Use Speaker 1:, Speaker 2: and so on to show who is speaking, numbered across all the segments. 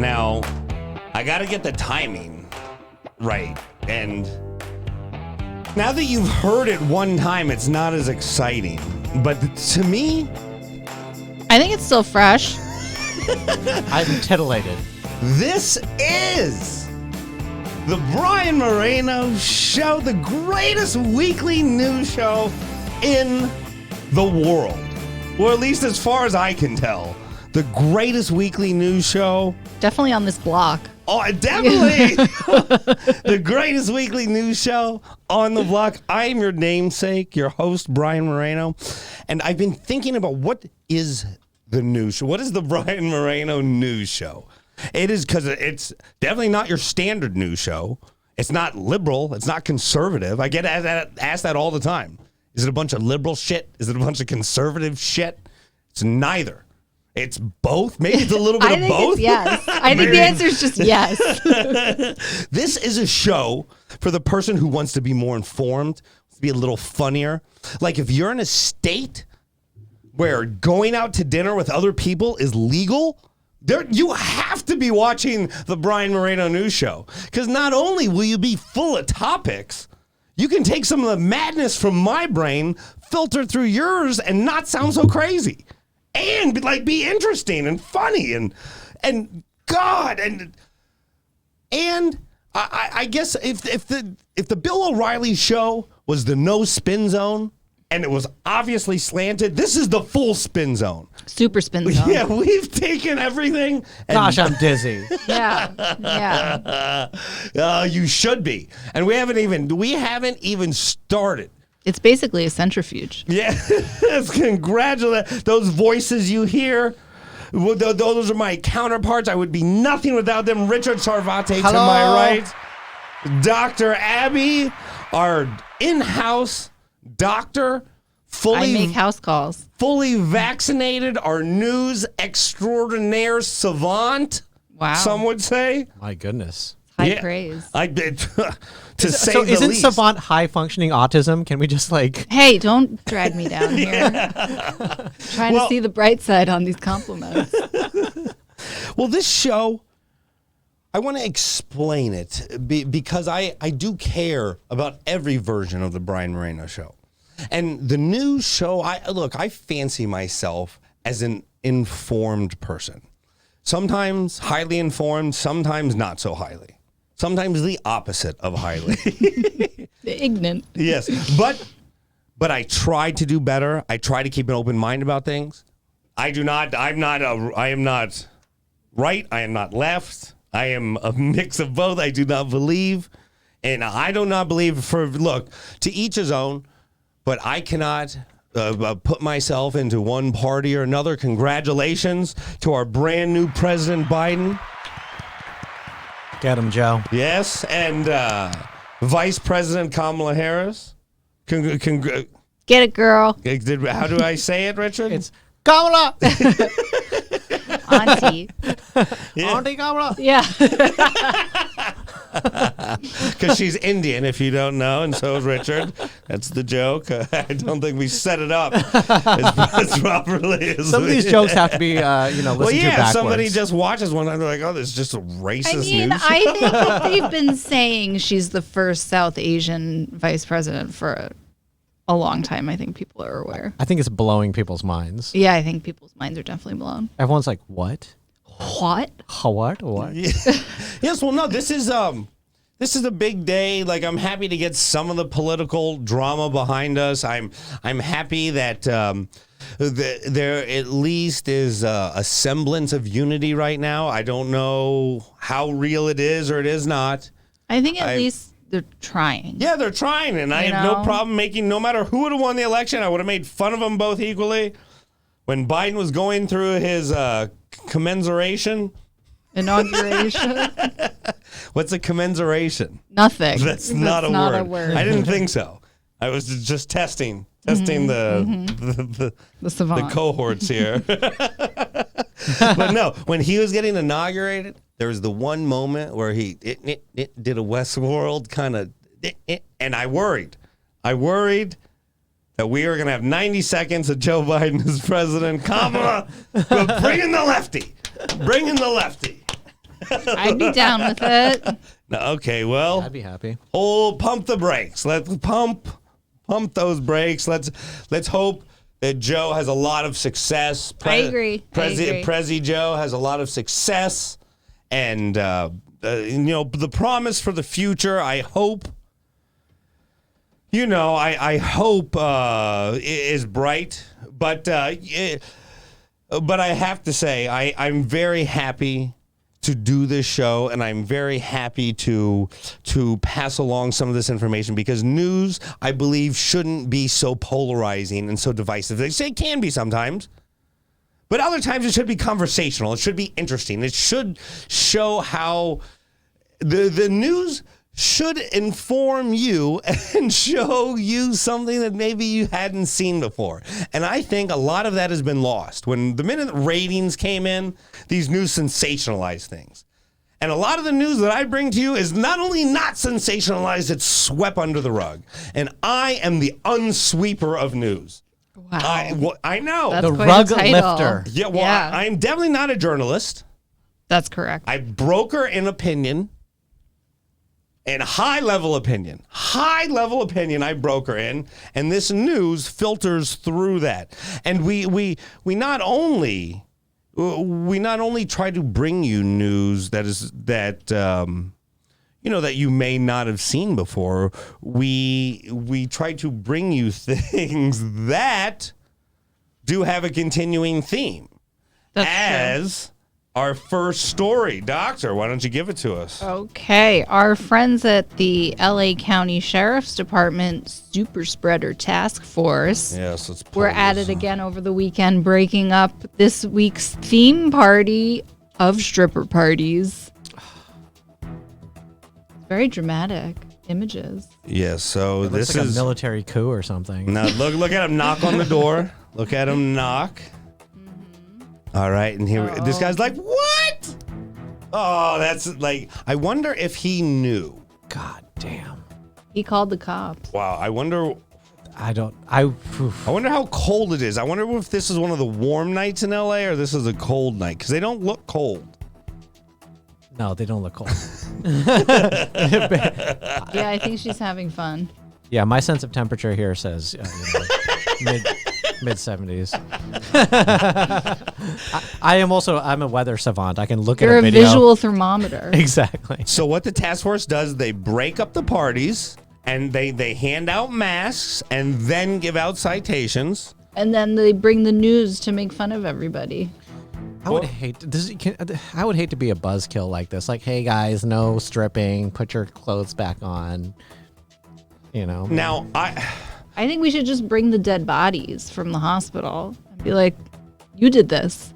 Speaker 1: Now, I got to get the timing right. And now that you've heard it one time, it's not as exciting. But to me,
Speaker 2: I think it's still fresh.
Speaker 3: I'm titillated.
Speaker 1: This is the Brian Moreno Show, the greatest weekly news show in the world. Or at least as far as I can tell. The greatest weekly news show.
Speaker 2: Definitely on this block.
Speaker 1: Oh, definitely. The greatest weekly news show on the block. I am your namesake, your host, Brian Moreno. And I've been thinking about what is the news show? What is the Brian Moreno news show? It is because it's definitely not your standard news show. It's not liberal. It's not conservative. I get asked that all the time. Is it a bunch of liberal shit? Is it a bunch of conservative shit? It's neither. It's both. Maybe it's a little bit of both.
Speaker 2: Yes. I think the answer is just yes.
Speaker 1: This is a show for the person who wants to be more informed, to be a little funnier. Like if you're in a state where going out to dinner with other people is legal, you have to be watching the Brian Moreno News Show. Because not only will you be full of topics, you can take some of the madness from my brain, filter through yours, and not sound so crazy. And be interesting and funny and God and I guess if the Bill O'Reilly show was the no spin zone and it was obviously slanted, this is the full spin zone.
Speaker 2: Super spin zone.
Speaker 1: Yeah, we've taken everything.
Speaker 3: Gosh, I'm dizzy.
Speaker 2: Yeah.
Speaker 1: You should be. And we haven't even started.
Speaker 2: It's basically a centrifuge.
Speaker 1: Yeah, congratulate those voices you hear. Those are my counterparts. I would be nothing without them. Richard Sarvate to my right. Dr. Abby, our in-house doctor,
Speaker 2: I make house calls.
Speaker 1: fully vaccinated, our news extraordinaire savant,
Speaker 2: Wow.
Speaker 1: some would say.
Speaker 3: My goodness.
Speaker 2: High praise.
Speaker 1: I did to say
Speaker 3: So
Speaker 1: the
Speaker 3: isn't
Speaker 1: least.
Speaker 3: savant high functioning autism? Can we just
Speaker 2: Hey, don't drag me down here. Trying to see the bright side on these compliments.
Speaker 1: Well, this show, I want to explain it because I do care about every version of the Brian Moreno Show. And the news show, I fancy myself as an informed person. Sometimes highly informed, sometimes not so highly. Sometimes the opposite of highly.
Speaker 2: Ignorant.
Speaker 1: Yes, but I try to do better. I try to keep an open mind about things. I am not right. I am not left. I am a mix of both. I do not believe. And I do not believe to each his own, but I cannot put myself into one party or another. Congratulations to our brand new President Biden.
Speaker 3: get him, Joe?
Speaker 1: Yes, and Vice President Kamala Harris.
Speaker 2: Get it, girl.
Speaker 1: How do I say it, Richard?
Speaker 3: It's Kamala.
Speaker 2: Auntie.
Speaker 1: Yeah.
Speaker 3: Auntie Kamala.
Speaker 2: Yeah.
Speaker 1: Because she's Indian, if you don't know, and so is Richard. That's the joke. I don't think we set it up as properly.
Speaker 3: Some of these jokes have to be, listened to backwards.
Speaker 1: If somebody just watches one and they're like, oh, this is just a racist news.
Speaker 2: I think that they've been saying she's the first South Asian vice president for a long time. I think people are aware.
Speaker 3: I think it's blowing people's minds.
Speaker 2: Yeah, I think people's minds are definitely blown.
Speaker 3: Everyone's like, what?
Speaker 2: What?
Speaker 3: What?
Speaker 1: Yes, well, no, this is a big day. Like, I'm happy to get some of the political drama behind us. I'm happy that there at least is a semblance of unity right now. I don't know how real it is or it is not.
Speaker 2: I think at least they're trying.
Speaker 1: Yeah, they're trying, and I have no problem making, no matter who would have won the election, I would have made fun of them both equally. When Biden was going through his inauguration. What's a commensuration?
Speaker 2: Nothing.
Speaker 1: That's not a word. I didn't think so. I was just testing the
Speaker 2: savant.
Speaker 1: the cohorts here. But no, when he was getting inaugurated, there was the one moment where he did a Westworld kind of, and I worried that we are going to have 90 seconds of Joe Biden as president. Kamala, bring in the lefty.
Speaker 2: I'd be down with it.
Speaker 1: No, okay, well,
Speaker 3: I'd be happy.
Speaker 1: pump the brakes. Let's pump those brakes. Let's hope that Joe has a lot of success.
Speaker 2: I agree.
Speaker 1: Prezi Joe has a lot of success, and the promise for the future. I hope. I hope is bright, but I have to say I'm very happy to do this show, and I'm very happy to pass along some of this information because news, I believe, shouldn't be so polarizing and so divisive. They say it can be sometimes, but other times it should be conversational. It should be interesting. It should show how the news should inform you and show you something that maybe you hadn't seen before. And I think a lot of that has been lost. When the minute ratings came in, these news sensationalized things. And a lot of the news that I bring to you is not only not sensationalized, it's swept under the rug. And I am the unsweeper of news.
Speaker 2: Wow.
Speaker 1: I know.
Speaker 2: That's
Speaker 3: The
Speaker 2: quite
Speaker 3: rug
Speaker 2: a title.
Speaker 3: lifter.
Speaker 1: Yeah, well,
Speaker 2: Yeah.
Speaker 1: I'm definitely not a journalist.
Speaker 2: That's correct.
Speaker 1: I broker an opinion. And high-level opinion, I broker in, and this news filters through that. And we not only try to bring you news that you may not have seen before. We try to bring you things that do have a continuing theme.
Speaker 2: That's true.
Speaker 1: Our first story. Doctor, why don't you give it to us?
Speaker 2: Okay. Our friends at the LA County Sheriff's Department Super Spreader Task Force
Speaker 1: Yes, let's
Speaker 2: were at it again over the weekend, breaking up this week's theme party of stripper parties. Very dramatic images.
Speaker 1: Yes, so
Speaker 3: Looks
Speaker 1: this
Speaker 3: like
Speaker 1: is
Speaker 3: a military coup or something.
Speaker 1: now look at him knock on the door. Look at him knock. All right, and here this guy's like, "What?" Oh, that's like I wonder if he knew.
Speaker 3: God damn.
Speaker 2: He called the cops.
Speaker 1: Wow, I wonder
Speaker 3: I
Speaker 1: wonder how cold it is. I wonder if this is one of the warm nights in LA or this is a cold night cuz they don't look cold.
Speaker 3: No, they don't look cold.
Speaker 2: Yeah, I think she's having fun.
Speaker 3: Yeah, my sense of temperature here says mid 70s. I'm a weather savant. I can look
Speaker 2: You're
Speaker 3: at
Speaker 2: a
Speaker 3: a video.
Speaker 2: visual thermometer.
Speaker 3: Exactly.
Speaker 1: So what the task force does, they break up the parties and they hand out masks and then give out citations.
Speaker 2: And then they bring the news to make fun of everybody.
Speaker 3: I would hate to be a buzzkill like this. Like, hey guys, no stripping. Put your clothes back on.
Speaker 1: Now,
Speaker 2: I think we should just bring the dead bodies from the hospital and be like, you did this.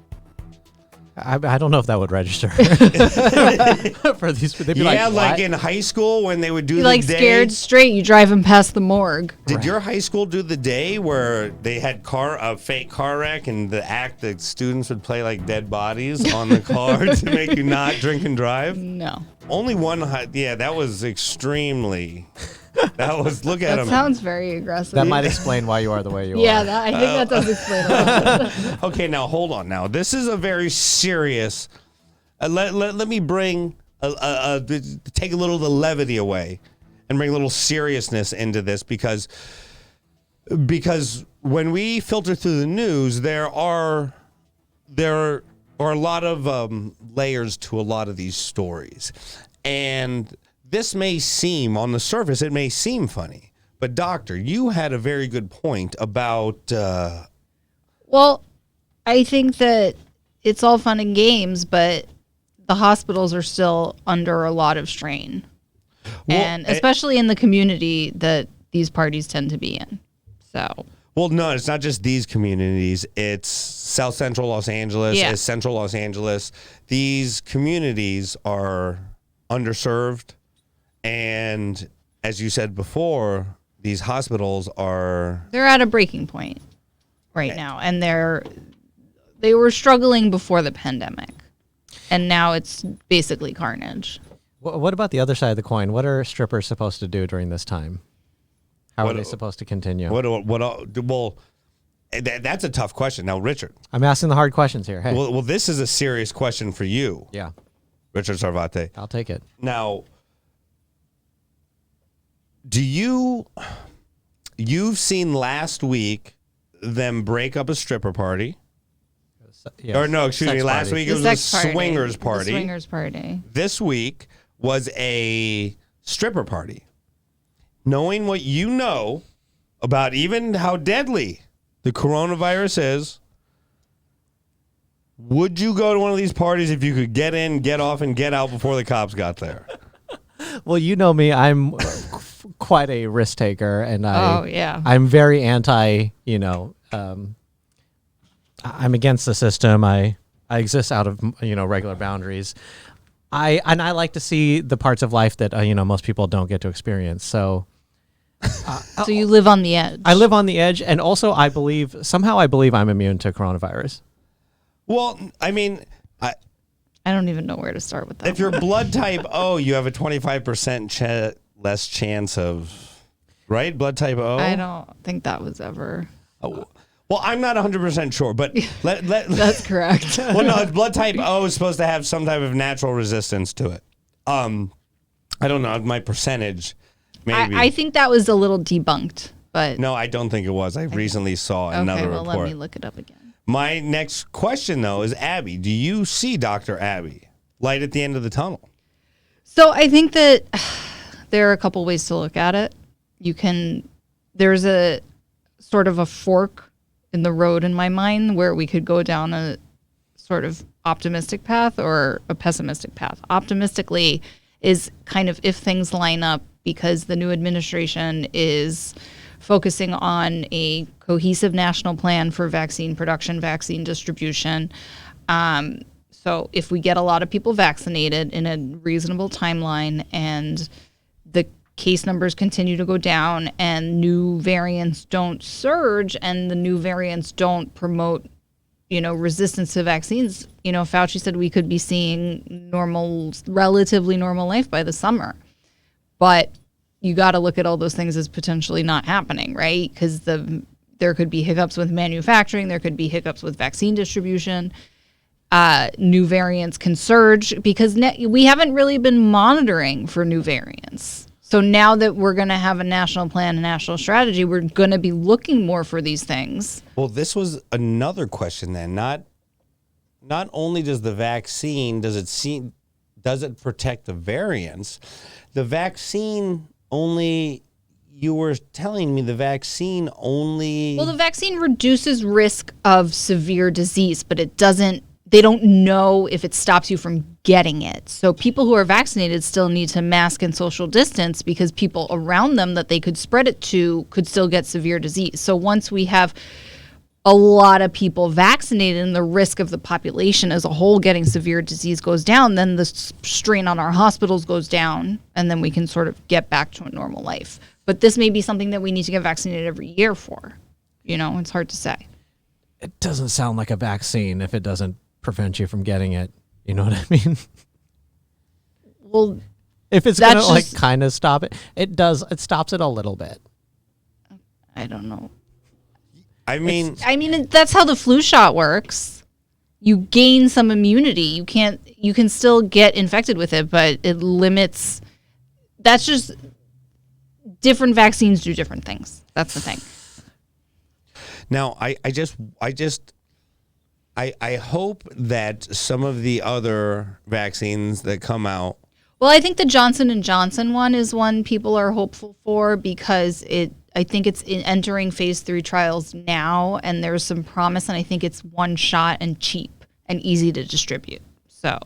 Speaker 3: I don't know if that would register for these. They'd be
Speaker 1: yeah,
Speaker 3: like,
Speaker 1: like in high school when they would do
Speaker 2: You're
Speaker 1: the
Speaker 2: like
Speaker 1: day.
Speaker 2: scared straight. You drive them past the morgue.
Speaker 1: Did your high school do the day where they had a fake car wreck and the students would play like dead bodies on the car to make you not drink and drive?
Speaker 2: No.
Speaker 1: Only one. Yeah, that was extremely. That was look at
Speaker 2: That
Speaker 1: him.
Speaker 2: sounds very aggressive.
Speaker 3: that might explain why you are the way you
Speaker 2: Yeah,
Speaker 3: are.
Speaker 2: I think that does explain a lot.
Speaker 1: Okay, now hold on. Now this is a very serious. Let me bring take a little of the levity away, and bring a little seriousness into this because when we filter through the news, there are a lot of layers to a lot of these stories, and this may seem on the surface, it may seem funny, but doctor, you had a very good point about.
Speaker 2: Well, I think that it's all fun and games, but the hospitals are still under a lot of strain. And especially in the community that these parties tend to be in. So.
Speaker 1: Well, no, it's not just these communities. It's South Central Los Angeles.
Speaker 2: Yeah.
Speaker 1: It's Central Los Angeles. These communities are underserved. And as you said before, these hospitals they're
Speaker 2: at a breaking point right now. And they were struggling before the pandemic. And now it's basically carnage.
Speaker 3: What about the other side of the coin? What are strippers supposed to do during this time? How are they supposed to continue?
Speaker 1: Well, that's a tough question. Now, Richard.
Speaker 3: I'm asking the hard questions here. Hey.
Speaker 1: Well, this is a serious question for you.
Speaker 3: Yeah.
Speaker 1: Richard Sarvate.
Speaker 3: I'll take it.
Speaker 1: Now, you've seen last week them break up a stripper party.
Speaker 3: Yes.
Speaker 1: Or no, excuse me, last week it was a swingers party.
Speaker 2: The swingers party.
Speaker 1: This week was a stripper party. Knowing what you know about even how deadly the coronavirus is, would you go to one of these parties if you could get in, get off, and get out before the cops got there?
Speaker 3: Well, you know me. I'm quite a risk taker, and I'm very anti. I'm against the system. I exist out of regular boundaries. I like to see the parts of life that most people don't get to experience. So.
Speaker 2: So you live on the edge.
Speaker 3: I live on the edge, and also I believe I'm immune to coronavirus.
Speaker 1: Well, I mean,
Speaker 2: I don't even know where to start with that.
Speaker 1: If you're blood type O, you have a 25% less chance of, right? Blood type O?
Speaker 2: I don't think that was ever.
Speaker 1: Oh, well, I'm not 100% sure, but
Speaker 2: that's correct.
Speaker 1: Well, no, blood type O is supposed to have some type of natural resistance to it. I don't know, my percentage, maybe.
Speaker 2: I think that was a little debunked, but.
Speaker 1: No, I don't think it was. I recently saw another report.
Speaker 2: Let me look it up again.
Speaker 1: My next question, though, is Abby. Do you see Dr. Abby? Light at the end of the tunnel?
Speaker 2: So I think that there are a couple ways to look at it. There's a sort of a fork in the road in my mind where we could go down a sort of optimistic path or a pessimistic path. Optimistically is kind of if things line up because the new administration is focusing on a cohesive national plan for vaccine production, vaccine distribution. So if we get a lot of people vaccinated in a reasonable timeline and the case numbers continue to go down and new variants don't surge and the new variants don't promote, resistance to vaccines, Fauci said we could be seeing relatively normal life by the summer. But you got to look at all those things as potentially not happening, right? Because there could be hiccups with manufacturing, there could be hiccups with vaccine distribution. New variants can surge because we haven't really been monitoring for new variants. So now that we're going to have a national plan, a national strategy, we're going to be looking more for these things.
Speaker 1: Well, this was another question then. Not only does the vaccine, does it protect the variants? The vaccine only, you were telling me the vaccine only...
Speaker 2: Well, the vaccine reduces risk of severe disease, but they don't know if it stops you from getting it. So people who are vaccinated still need to mask and social distance because people around them that they could spread it to could still get severe disease. So once we have a lot of people vaccinated and the risk of the population as a whole getting severe disease goes down, then the strain on our hospitals goes down, and then we can sort of get back to a normal life. But this may be something that we need to get vaccinated every year for. It's hard to say.
Speaker 3: It doesn't sound like a vaccine if it doesn't prevent you from getting it. You know what I mean?
Speaker 2: Well,
Speaker 3: if it's going to kind of stop it, it does. It stops it a little bit.
Speaker 2: I don't know.
Speaker 1: I mean,
Speaker 2: that's how the flu shot works. You gain some immunity. You can still get infected with it, but it limits. That's just different vaccines do different things. That's the thing.
Speaker 1: Now, I hope that some of the other vaccines that come out.
Speaker 2: Well, I think the Johnson & Johnson one is one people are hopeful for because I think it's entering phase 3 trials now, and there's some promise, and I think it's one shot and cheap and easy to distribute. So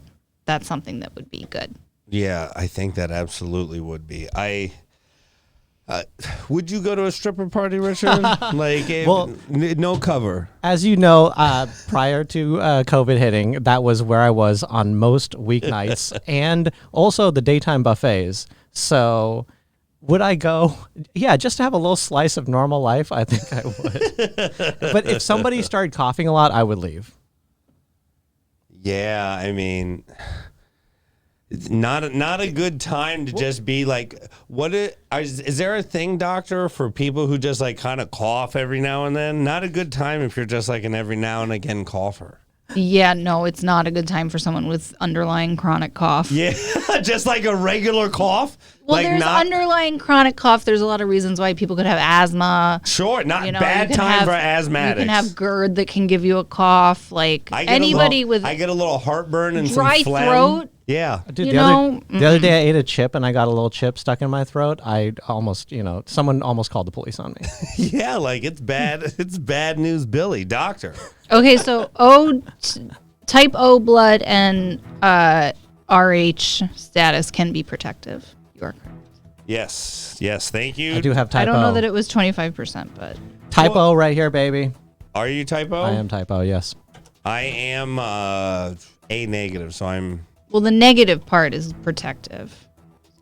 Speaker 2: that's something that would be good.
Speaker 1: Yeah, I think that absolutely would be. Would you go to a stripper party, Richard? No cover.
Speaker 3: As you know, prior to COVID hitting, that was where I was on most weeknights and also the daytime buffets. So would I go? Yeah, just to have a little slice of normal life, I think I would. But if somebody started coughing a lot, I would leave.
Speaker 1: Yeah, I mean... It's not a good time to just be like, is there a thing, doctor, for people who just like kind of cough every now and then? Not a good time if you're just like an every now and again cougher.
Speaker 2: Yeah, no, it's not a good time for someone with underlying chronic cough.
Speaker 1: Yeah, just like a regular cough.
Speaker 2: Well,
Speaker 1: like
Speaker 2: there's underlying chronic cough. There's a lot of reasons why people could have asthma.
Speaker 1: Sure, not
Speaker 2: You know,
Speaker 1: bad
Speaker 2: you can
Speaker 1: time
Speaker 2: have-
Speaker 1: for asthmatics.
Speaker 2: You can have GERD that can give you a cough. Like anybody with
Speaker 1: I get a little heartburn and
Speaker 2: dry
Speaker 1: some phlegm.
Speaker 2: throat.
Speaker 1: Yeah.
Speaker 3: Dude,
Speaker 2: You
Speaker 3: the
Speaker 2: know,
Speaker 3: other day I ate a chip and I got a little chip stuck in my throat. I almost, someone almost called the police on me.
Speaker 1: Yeah, like it's bad. It's bad news, Billy. Doctor.
Speaker 2: Okay, so type O blood and RH status can be protective. You are correct.
Speaker 1: Yes. Yes. Thank you.
Speaker 3: I do have type
Speaker 2: I don't know
Speaker 3: O.
Speaker 2: that it was 25%, but
Speaker 3: Type O right here, baby.
Speaker 1: Are you type O?
Speaker 3: I am type O, yes.
Speaker 1: I am A negative, so I'm
Speaker 2: well, the negative part is protective.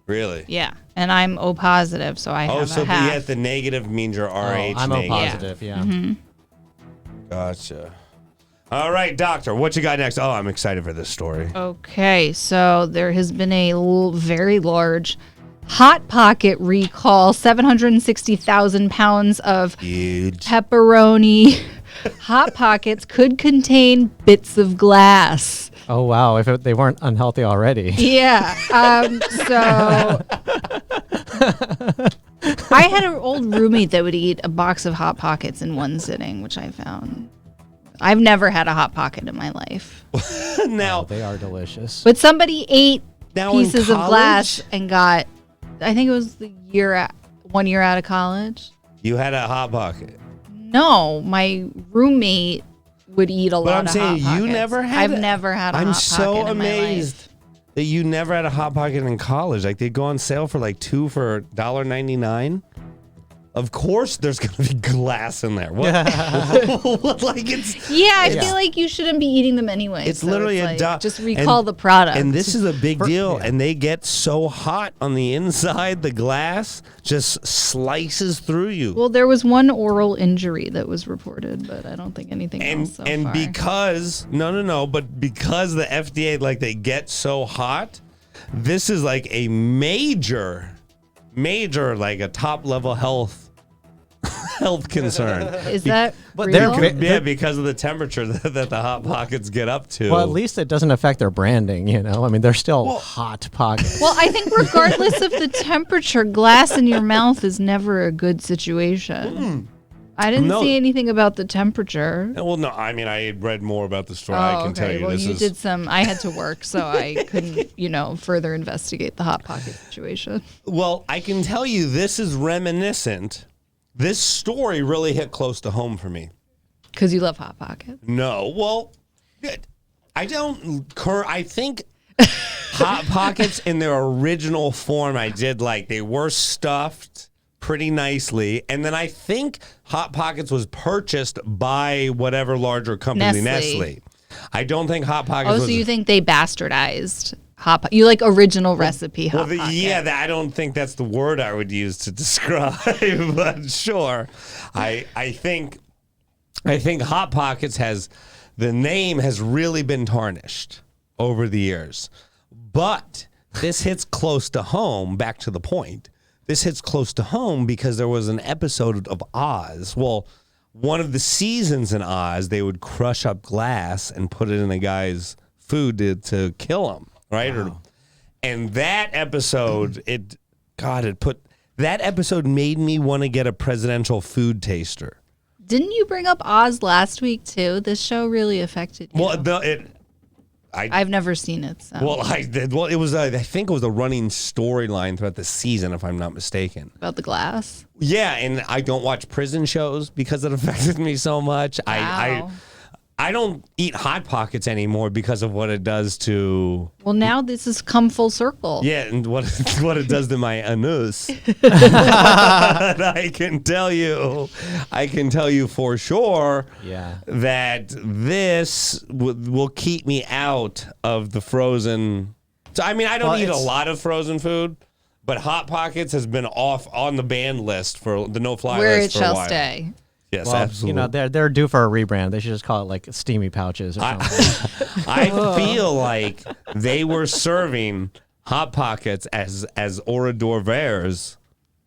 Speaker 1: really.
Speaker 2: Yeah, and I'm O positive, so I have
Speaker 1: So
Speaker 2: a half.
Speaker 1: yeah, the negative means you're RH
Speaker 3: I'm O
Speaker 1: negative.
Speaker 3: positive, yeah.
Speaker 1: Gotcha. All right, doctor, what you got next? Oh, I'm excited for this story.
Speaker 2: Okay, so there has been a very large Hot Pocket recall, 760,000 pounds of
Speaker 1: Huge.
Speaker 2: pepperoni. Hot Pockets could contain bits of glass.
Speaker 3: Oh, wow. If they weren't unhealthy already.
Speaker 2: Yeah. So I had an old roommate that would eat a box of Hot Pockets in one sitting, which I found. I've never had a Hot Pocket in my life.
Speaker 1: Now,
Speaker 3: They are delicious.
Speaker 2: But somebody ate
Speaker 1: Now in
Speaker 2: pieces of glass
Speaker 1: college?
Speaker 2: and got, I think it was 1 year out of college.
Speaker 1: you had a hot pocket.
Speaker 2: No, my roommate would eat a lot
Speaker 1: I'm
Speaker 2: of
Speaker 1: saying
Speaker 2: Hot
Speaker 1: you
Speaker 2: Pockets.
Speaker 1: never had
Speaker 2: I've
Speaker 1: it?
Speaker 2: never had a
Speaker 1: I'm
Speaker 2: Hot
Speaker 1: so
Speaker 2: Pocket in my
Speaker 1: amazed
Speaker 2: life.
Speaker 1: that you never had a hot pocket in college. Like they'd go on sale for like 2 for $1.99. Of course, there's gonna be glass in there. What? Like it's
Speaker 2: Yeah, I feel like you shouldn't be eating them anyway.
Speaker 1: It's
Speaker 2: so
Speaker 1: literally
Speaker 2: it's
Speaker 1: a
Speaker 2: like, just recall
Speaker 1: and-
Speaker 2: the product.
Speaker 1: And this is a big deal.
Speaker 3: yeah.
Speaker 1: And they get so hot on the inside, the glass just slices through you.
Speaker 2: well, there was one oral injury that was reported, but I don't think anything else so far.
Speaker 1: Because but because the FDA they get so hot, this is like a major like a top level health concern.
Speaker 2: Is that
Speaker 3: But
Speaker 2: real?
Speaker 3: they're
Speaker 1: Because of the temperature that the hot pockets get up to.
Speaker 3: Well, at least it doesn't affect their branding, I mean, they're still hot pockets.
Speaker 2: Well, I think regardless of the temperature, glass in your mouth is never a good situation. I didn't
Speaker 1: No.
Speaker 2: see anything about the temperature.
Speaker 1: Well, no, I mean, I read more about the story. I can tell you
Speaker 2: Well,
Speaker 1: this
Speaker 2: you
Speaker 1: is.
Speaker 2: did some. I had to work, so I couldn't, further investigate the Hot Pocket situation.
Speaker 1: Well, I can tell you this is reminiscent. This story really hit close to home for me.
Speaker 2: Because you love Hot Pockets.
Speaker 1: No, well, I don't. I think Hot Pockets in their original form, I did like. They were stuffed pretty nicely, and then I think Hot Pockets was purchased by whatever larger company, Nestle. I don't think Hot Pockets.
Speaker 2: Oh,
Speaker 1: was
Speaker 2: so you think they bastardized you like original recipe Hot Pocket?
Speaker 1: Yeah, I don't think that's the word I would use to describe, but sure. I think Hot Pockets the name has really been tarnished over the years. But this hits close to home, back to the point. This hits close to home because there was an episode of Oz. Well, one of the seasons in Oz, they would crush up glass and put it in a guy's food to kill him. Right?
Speaker 3: Wow.
Speaker 1: And that episode, that episode made me want to get a presidential food taster.
Speaker 2: Didn't you bring up Oz last week too? This show really affected you.
Speaker 1: Well,
Speaker 2: I've never seen it. So.
Speaker 1: It was. I think it was a running storyline throughout the season, if I'm not mistaken.
Speaker 2: About the glass.
Speaker 1: Yeah, and I don't watch prison shows because it affected me so much.
Speaker 2: Wow.
Speaker 1: I don't eat Hot Pockets anymore because of what it does to.
Speaker 2: Well, now this has come full circle.
Speaker 1: Yeah, and what it does to my anus. I can tell you for sure.
Speaker 3: Yeah.
Speaker 1: That this will keep me out of the frozen. So I mean, I don't eat a lot of frozen food, but Hot Pockets has been off on the ban list for the no-fly
Speaker 2: Where
Speaker 1: list
Speaker 2: it
Speaker 1: for a
Speaker 2: shall
Speaker 1: while.
Speaker 2: stay.
Speaker 1: Yes,
Speaker 3: Well,
Speaker 1: absolutely.
Speaker 3: they're due for a rebrand. They should just call it like steamy pouches or something.
Speaker 1: I feel like they were serving Hot Pockets as hors d'oeuvres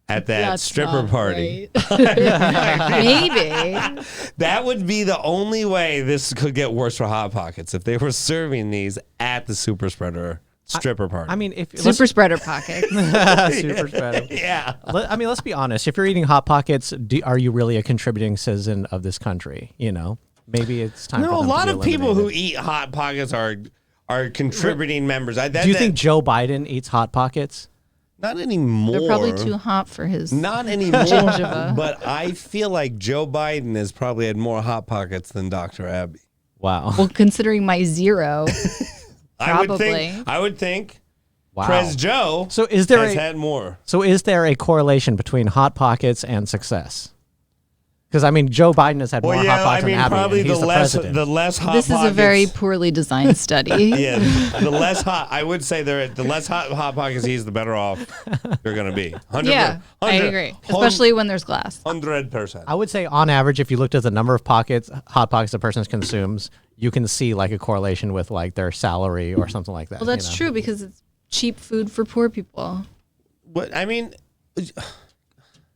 Speaker 1: at that
Speaker 2: That's
Speaker 1: stripper
Speaker 2: not
Speaker 1: party.
Speaker 2: right. Maybe.
Speaker 1: That would be the only way this could get worse for Hot Pockets if they were serving these at the super spreader stripper party.
Speaker 3: I mean, if
Speaker 2: Super spreader pockets.
Speaker 3: super spreader.
Speaker 1: Yeah.
Speaker 3: I mean, let's be honest. If you're eating Hot Pockets, are you really a contributing citizen of this country? You know, maybe it's time.
Speaker 1: No,
Speaker 3: for
Speaker 1: a
Speaker 3: them
Speaker 1: lot
Speaker 3: to
Speaker 1: of
Speaker 3: be
Speaker 1: people who
Speaker 3: eliminated.
Speaker 1: eat Hot Pockets are contributing members.
Speaker 3: Do you think Joe Biden eats Hot Pockets?
Speaker 1: not anymore?
Speaker 2: They're probably too hot for his.
Speaker 1: Not anymore.
Speaker 2: Gingiva.
Speaker 1: But I feel like Joe Biden has probably had more Hot Pockets than Dr. Abby.
Speaker 3: Wow.
Speaker 2: Well, considering my 0, probably.
Speaker 1: I would think.
Speaker 3: Wow.
Speaker 1: Prez Joe
Speaker 3: So is there
Speaker 1: has
Speaker 3: a,
Speaker 1: had more.
Speaker 3: So is there a correlation between Hot Pockets and success? Because I mean, Joe Biden has had more Hot Pockets than Abby,
Speaker 1: probably
Speaker 3: and he's
Speaker 1: the
Speaker 3: president.
Speaker 1: less Hot
Speaker 2: This
Speaker 1: Pockets.
Speaker 2: is a very poorly designed study.
Speaker 1: Yeah, the less hot. I would say the less hot Pockets he's, the better off you're going to be. 100,
Speaker 2: Yeah, I agree. Especially when there's glass.
Speaker 1: 100%.
Speaker 3: I would say, on average, if you looked at the number of Hot Pockets a person consumes, you can see like a correlation with like their salary or something like that.
Speaker 2: Well, that's true because it's cheap food for poor people.
Speaker 1: But I mean,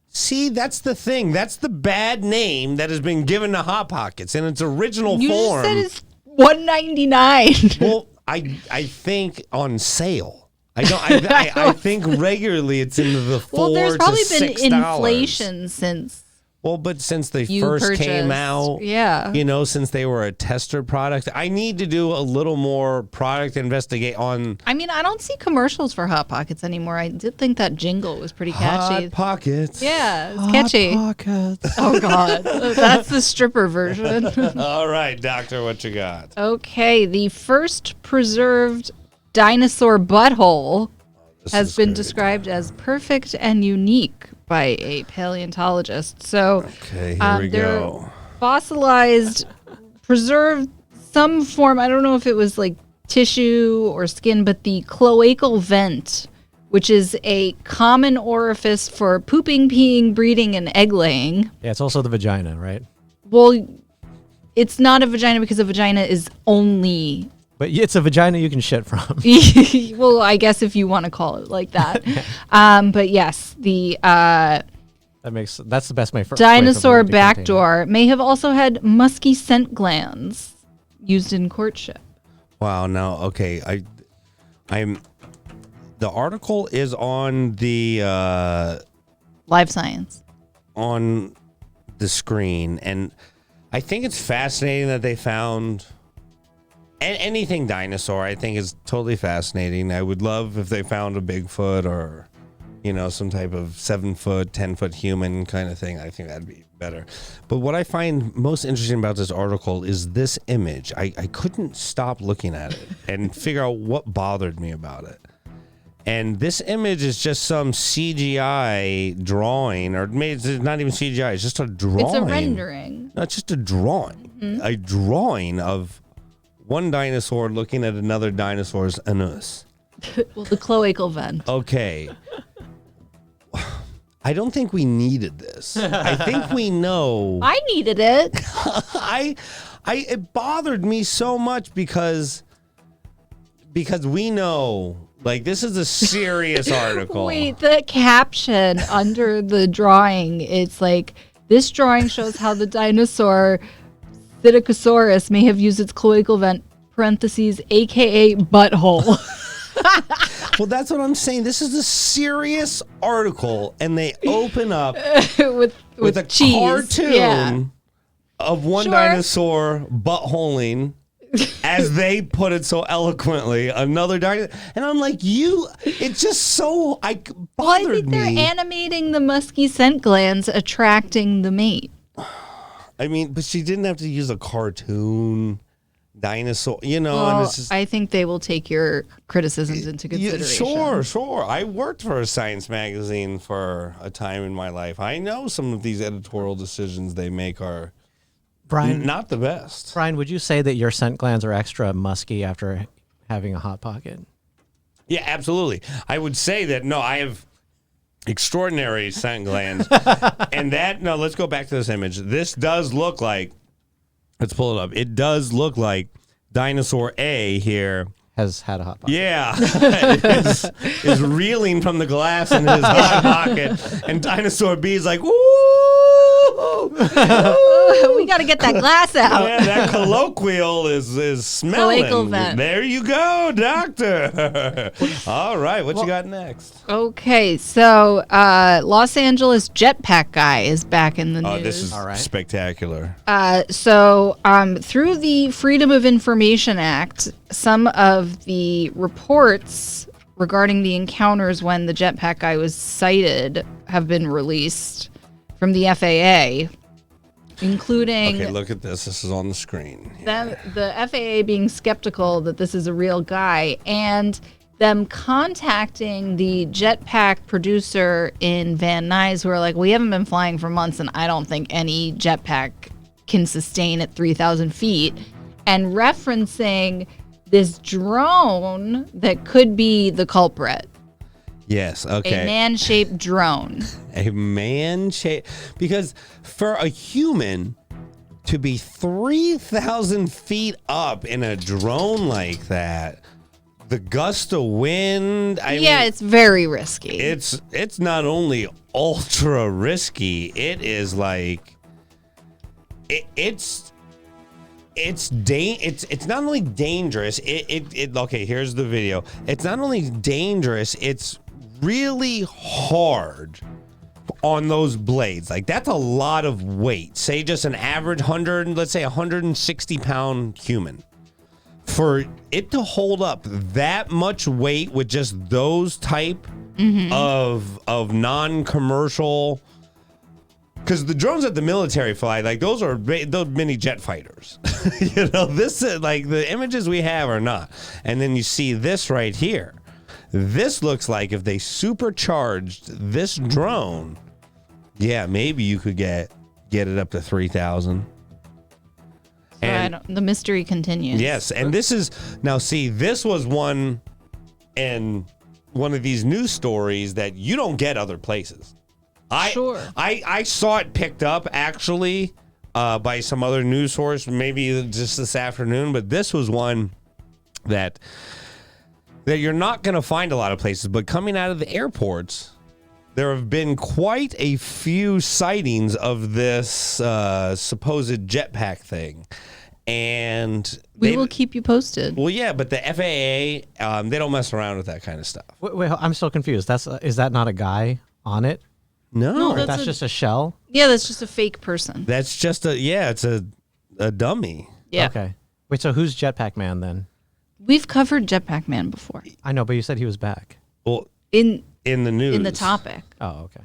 Speaker 1: see, that's the thing. That's the bad name that has been given to Hot Pockets in its original
Speaker 2: You
Speaker 1: form.
Speaker 2: just said it's $1.99.
Speaker 1: Well, I think on sale. I don't. I think regularly it's into the $4
Speaker 2: Well, there's probably
Speaker 1: to
Speaker 2: been
Speaker 1: $6.
Speaker 2: inflation since
Speaker 1: Well, but since they
Speaker 2: you
Speaker 1: first
Speaker 2: purchased.
Speaker 1: came out,
Speaker 2: Yeah.
Speaker 1: you know, since they were a tester product, I need to do a little more product investigate on
Speaker 2: I mean, I don't see commercials for Hot Pockets anymore. I did think that jingle was pretty catchy.
Speaker 1: Hot Pockets.
Speaker 2: Yeah, it's catchy.
Speaker 3: Pockets.
Speaker 2: Oh, God. That's the stripper version.
Speaker 1: All right, doctor, what you got?
Speaker 2: Okay, the first preserved dinosaur butthole has been described as perfect and unique by a paleontologist. So,
Speaker 1: Okay, here we
Speaker 2: they're
Speaker 1: go.
Speaker 2: fossilized, preserved some form. I don't know if it was like tissue or skin, but the cloacal vent, which is a common orifice for pooping, peeing, breeding, and egg laying.
Speaker 3: Yeah, it's also the vagina, right?
Speaker 2: Well, it's not a vagina because a vagina is only.
Speaker 3: But it's a vagina you can shit from.
Speaker 2: Well, I guess if you want to call it like that. But yes, the
Speaker 3: That's the best way for
Speaker 2: dinosaur
Speaker 3: way for me to
Speaker 2: back
Speaker 3: continue.
Speaker 2: door may have also had musky scent glands used in courtship.
Speaker 1: Wow, now okay, I'm the article is on the
Speaker 2: Live science.
Speaker 1: on the screen, and I think it's fascinating that they found anything dinosaur. I think is totally fascinating. I would love if they found a Bigfoot or, you know, some type of 7-foot, 10-foot human kind of thing. I think that'd be better. But what I find most interesting about this article is this image. I couldn't stop looking at it and figure out what bothered me about it. And this image is just some CGI drawing, or maybe it's not even CGI. It's just a drawing.
Speaker 2: It's a rendering.
Speaker 1: No, it's just a drawing. A drawing of one dinosaur looking at another dinosaur's anus.
Speaker 2: Well, the cloacal vent.
Speaker 1: Okay. I don't think we needed this. I think we know.
Speaker 2: I needed it.
Speaker 1: It bothered me so much because we know, like, this is a serious article.
Speaker 2: Wait, the caption under the drawing, it's like, this drawing shows how the dinosaur Psittacosaurus may have used its cloacal vent, parentheses, aka butthole.
Speaker 1: Well, that's what I'm saying. This is a serious article, and they open up with a
Speaker 2: cheese.
Speaker 1: cartoon
Speaker 2: Yeah.
Speaker 1: of one
Speaker 2: Sure.
Speaker 1: dinosaur buttholing, as they put it so eloquently, another dinosaur. And I'm like, it's just so
Speaker 2: Well, I
Speaker 1: bothered
Speaker 2: think they're
Speaker 1: me.
Speaker 2: animating the musky scent glands attracting the mate.
Speaker 1: I mean, but she didn't have to use a cartoon dinosaur, you know. and
Speaker 2: Well,
Speaker 1: it's just,
Speaker 2: I think they will take your criticisms into consideration.
Speaker 1: Sure. I worked for a science magazine for a time in my life. I know some of these editorial decisions they make are
Speaker 3: Brian,
Speaker 1: not the best.
Speaker 3: Brian, would you say that your scent glands are extra musky after having a Hot Pocket?
Speaker 1: Yeah, absolutely. I would say that, no, I have extraordinary scent glands. And let's go back to this image. This does look like, let's pull it up. It does look like Dinosaur A here
Speaker 3: has had a hot pocket.
Speaker 1: Yeah, is reeling from the glass in his hot pocket, and Dinosaur B is like, "Ooh,
Speaker 2: We got to get that glass out.
Speaker 1: yeah, that colloquial is smelling."
Speaker 2: Cloacal vent.
Speaker 1: There you go, doctor. All right, what you got next?
Speaker 2: Okay, so Los Angeles jetpack guy is back in the news.
Speaker 1: Oh, this is
Speaker 3: All right.
Speaker 1: spectacular.
Speaker 2: So through the Freedom of Information Act, some of the reports regarding the encounters when the jetpack guy was sighted have been released from the FAA, including
Speaker 1: Okay, look at this. This is on the screen.
Speaker 2: the FAA being skeptical that this is a real guy, and them contacting the jetpack producer in Van Nuys, who are like, we haven't been flying for months, and I don't think any jetpack can sustain at 3,000 feet, and referencing this drone that could be the culprit.
Speaker 1: Yes,
Speaker 2: A
Speaker 1: okay.
Speaker 2: man-shaped drone.
Speaker 1: A man shape, because for a human to be 3,000 feet up in a drone like that, the gust of wind. I
Speaker 2: Yeah,
Speaker 1: mean,
Speaker 2: it's very risky.
Speaker 1: it's not only ultra risky. It is like it's not only dangerous. Okay. Here's the video. It's not only dangerous. It's really hard on those blades. Like, that's a lot of weight. Say just an average 160-pound human. For it to hold up that much weight with just those type of non-commercial, because the drones that the military fly, like those mini jet fighters. This is like the images we have are not. And then you see this right here. This looks like if they supercharged this drone, yeah, maybe you could get it up to 3,000.
Speaker 2: So the mystery continues.
Speaker 1: Yes, and this was one in one of these news stories that you don't get other places.
Speaker 2: Sure.
Speaker 1: I saw it picked up actually by some other news source, maybe just this afternoon, but this was one that you're not going to find a lot of places, but coming out of the airports, there have been quite a few sightings of this supposed jetpack thing. And
Speaker 2: We will keep you posted.
Speaker 1: Well, yeah, but the FAA, they don't mess around with that kind of stuff.
Speaker 3: Wait, I'm still confused. Is that not a guy on it?
Speaker 1: No,
Speaker 2: No,
Speaker 3: That's just a shell?
Speaker 2: Yeah, that's just a fake person.
Speaker 1: that's just it's a dummy.
Speaker 2: Yeah.
Speaker 3: Okay. Wait, so who's Jetpack Man then?
Speaker 2: We've covered Jetpack Man before.
Speaker 3: I know, but you said he was back.
Speaker 1: Well,
Speaker 2: In
Speaker 1: in the news.
Speaker 2: the topic.
Speaker 3: Oh, okay.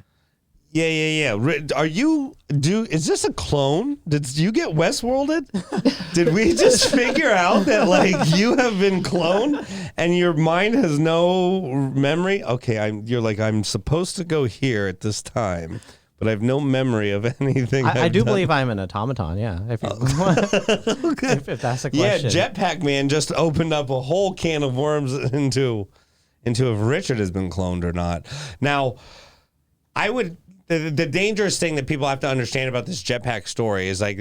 Speaker 1: Yeah. Is this a clone? Did you get Westworlded? Did we just figure out that like you have been cloned and your mind has no memory? Okay, I'm supposed to go here at this time, but I have no memory of anything.
Speaker 3: I do
Speaker 1: done.
Speaker 3: believe I'm an automaton, yeah. If, if that's a
Speaker 1: Yeah,
Speaker 3: question.
Speaker 1: Jetpack Man just opened up a whole can of worms into if Richard has been cloned or not. Now, the dangerous thing that people have to understand about this jetpack story is like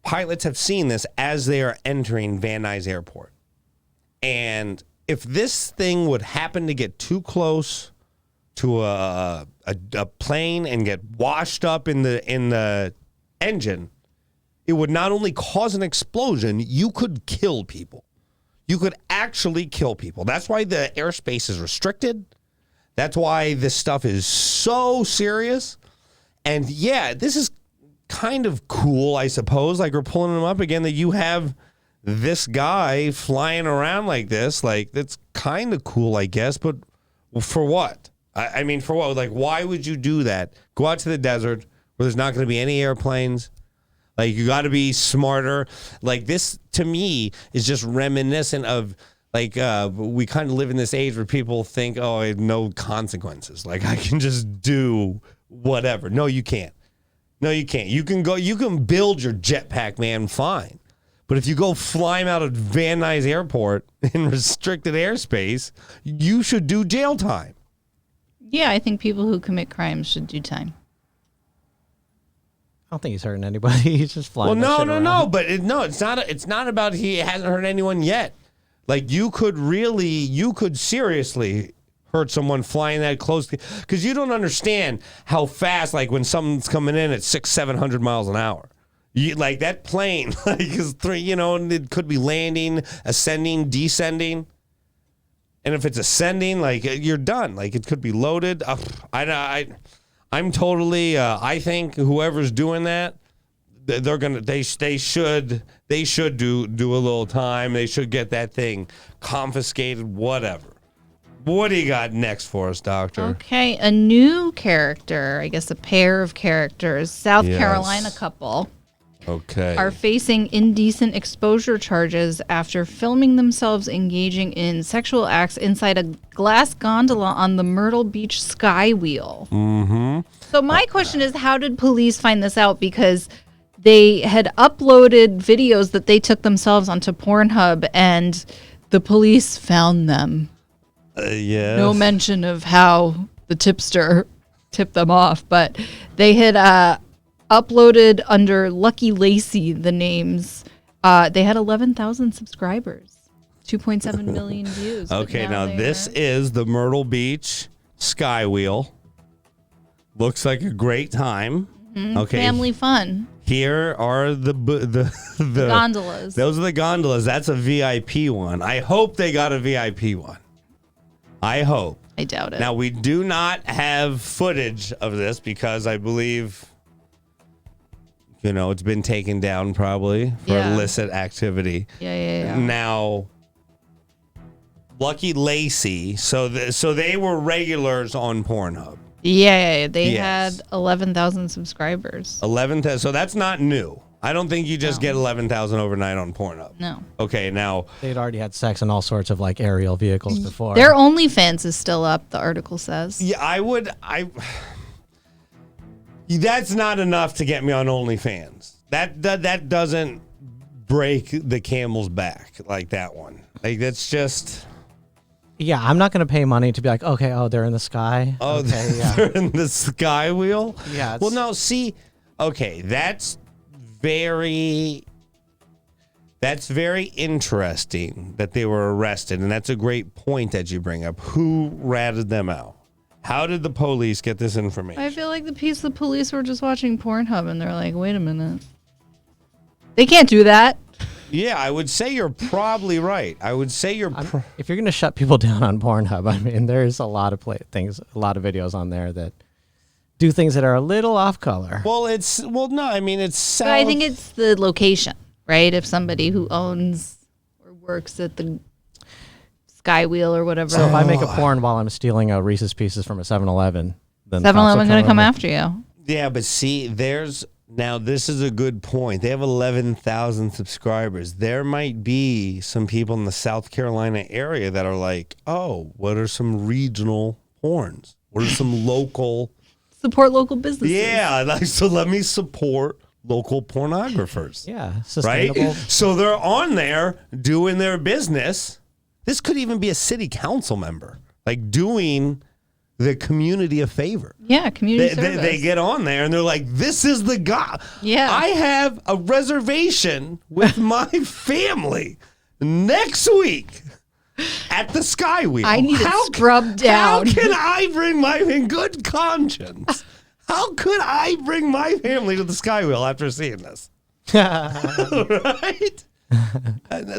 Speaker 1: pilots have seen this as they are entering Van Nuys Airport. And if this thing would happen to get too close to a plane and get washed up in the engine, it would not only cause an explosion, you could kill people. You could actually kill people. That's why the airspace is restricted. That's why this stuff is so serious. And yeah, this is kind of cool, I suppose. Like, we're pulling them up again, that you have this guy flying around like this. Like, that's kind of cool, I guess. But for what? I mean, for what? Like, why would you do that? Go out to the desert where there's not going to be any airplanes. Like, you got to be smarter. Like, this, to me, is just reminiscent of, like, we kind of live in this age where people think, oh, I have no consequences. Like, I can just do whatever. No, you can't. No, you can't. You can build your jetpack, man, fine. But if you go flying out of Van Nuys Airport in restricted airspace, you should do jail time.
Speaker 2: Yeah, I think people who commit crimes should do time.
Speaker 3: don't think he's hurting anybody. He's just flying.
Speaker 1: Well,
Speaker 3: that shit
Speaker 1: no,
Speaker 3: around.
Speaker 1: but it's not about he hasn't hurt anyone yet. Like you could seriously hurt someone flying that close because you don't understand how fast. Like when something's coming in at 600-700 miles an hour, like that plane, like is and it could be landing, ascending, descending. And if it's ascending, like you're done. Like it could be loaded. I'm totally. I think whoever's doing that, they should do a little time. They should get that thing confiscated. Whatever. What do you got next for us, Doctor?
Speaker 2: Okay, a new character. I guess a pair of characters. South Carolina couple.
Speaker 1: Okay.
Speaker 2: Are facing indecent exposure charges after filming themselves engaging in sexual acts inside a glass gondola on the Myrtle Beach Sky Wheel.
Speaker 1: Mm-hmm.
Speaker 2: So my question is, how did police find this out? Because they had uploaded videos that they took themselves onto Pornhub, and the police found them.
Speaker 1: Yes.
Speaker 2: No mention of how the tipster tipped them off, but they had uploaded under Lucky Lacey the names. They had 11,000 subscribers, 2.7 million views.
Speaker 1: Okay, now this is the Myrtle Beach Sky Wheel. Looks like a great time.
Speaker 2: Mm-hmm.
Speaker 1: Okay,
Speaker 2: family fun.
Speaker 1: Here are the
Speaker 2: gondolas.
Speaker 1: Those are the gondolas. That's a VIP one. I hope they got a VIP one. I hope.
Speaker 2: I doubt it.
Speaker 1: Now we do not have footage of this because I believe. It's been taken down probably for illicit activity.
Speaker 2: Yeah.
Speaker 1: Now, Lucky Lacey, so they were regulars on Pornhub.
Speaker 2: Yeah. They had 11,000 subscribers.
Speaker 1: 11,000. So that's not new. I don't think you just get 11,000 overnight on Pornhub.
Speaker 2: No.
Speaker 1: Okay, now.
Speaker 3: They'd already had sex in all sorts of like aerial vehicles before.
Speaker 2: Their OnlyFans is still up, the article says.
Speaker 1: Yeah, that's not enough to get me on OnlyFans. That doesn't break the camel's back like that one. Like that's just.
Speaker 3: Yeah, I'm not going to pay money to be like, okay, they're in the sky.
Speaker 1: Oh,
Speaker 3: okay,
Speaker 1: they're in the sky wheel.
Speaker 3: Yeah.
Speaker 1: Well, no, see, okay, that's very interesting that they were arrested, and that's a great point that you bring up. Who ratted them out? How did the police get this information?
Speaker 2: I feel like the police were just watching Pornhub and they're like, wait a minute. They can't do that.
Speaker 1: Yeah, I would say you're probably right. I would say
Speaker 3: if you're going to shut people down on Pornhub, I mean, there's a lot of a lot of videos on there that do things that are a little off color.
Speaker 1: Well, it's South.
Speaker 2: But I think it's the location, right? If somebody who owns or works at the Sky Wheel or whatever.
Speaker 3: So if I make a porn while I'm stealing a Reese's Pieces from a 7-Eleven, then
Speaker 2: 7-Eleven going to come after you.
Speaker 1: Yeah, but see, now this is a good point. They have 11,000 subscribers. There might be some people in the South Carolina area that are like, oh, what are some regional porns? What are some local...
Speaker 2: Support local businesses.
Speaker 1: Yeah, so let me support local pornographers.
Speaker 3: Yeah, sustainable.
Speaker 1: Right? So they're on there doing their business. This could even be a city council member, like doing the community a favor.
Speaker 2: Yeah, community service.
Speaker 1: They get on there and they're like, this is the guy.
Speaker 2: Yeah.
Speaker 1: I have a reservation with my family next week at the Sky Wheel.
Speaker 2: I need it scrubbed down.
Speaker 1: How can I bring in good conscience? How could I bring my family to the Sky Wheel after seeing this? Right?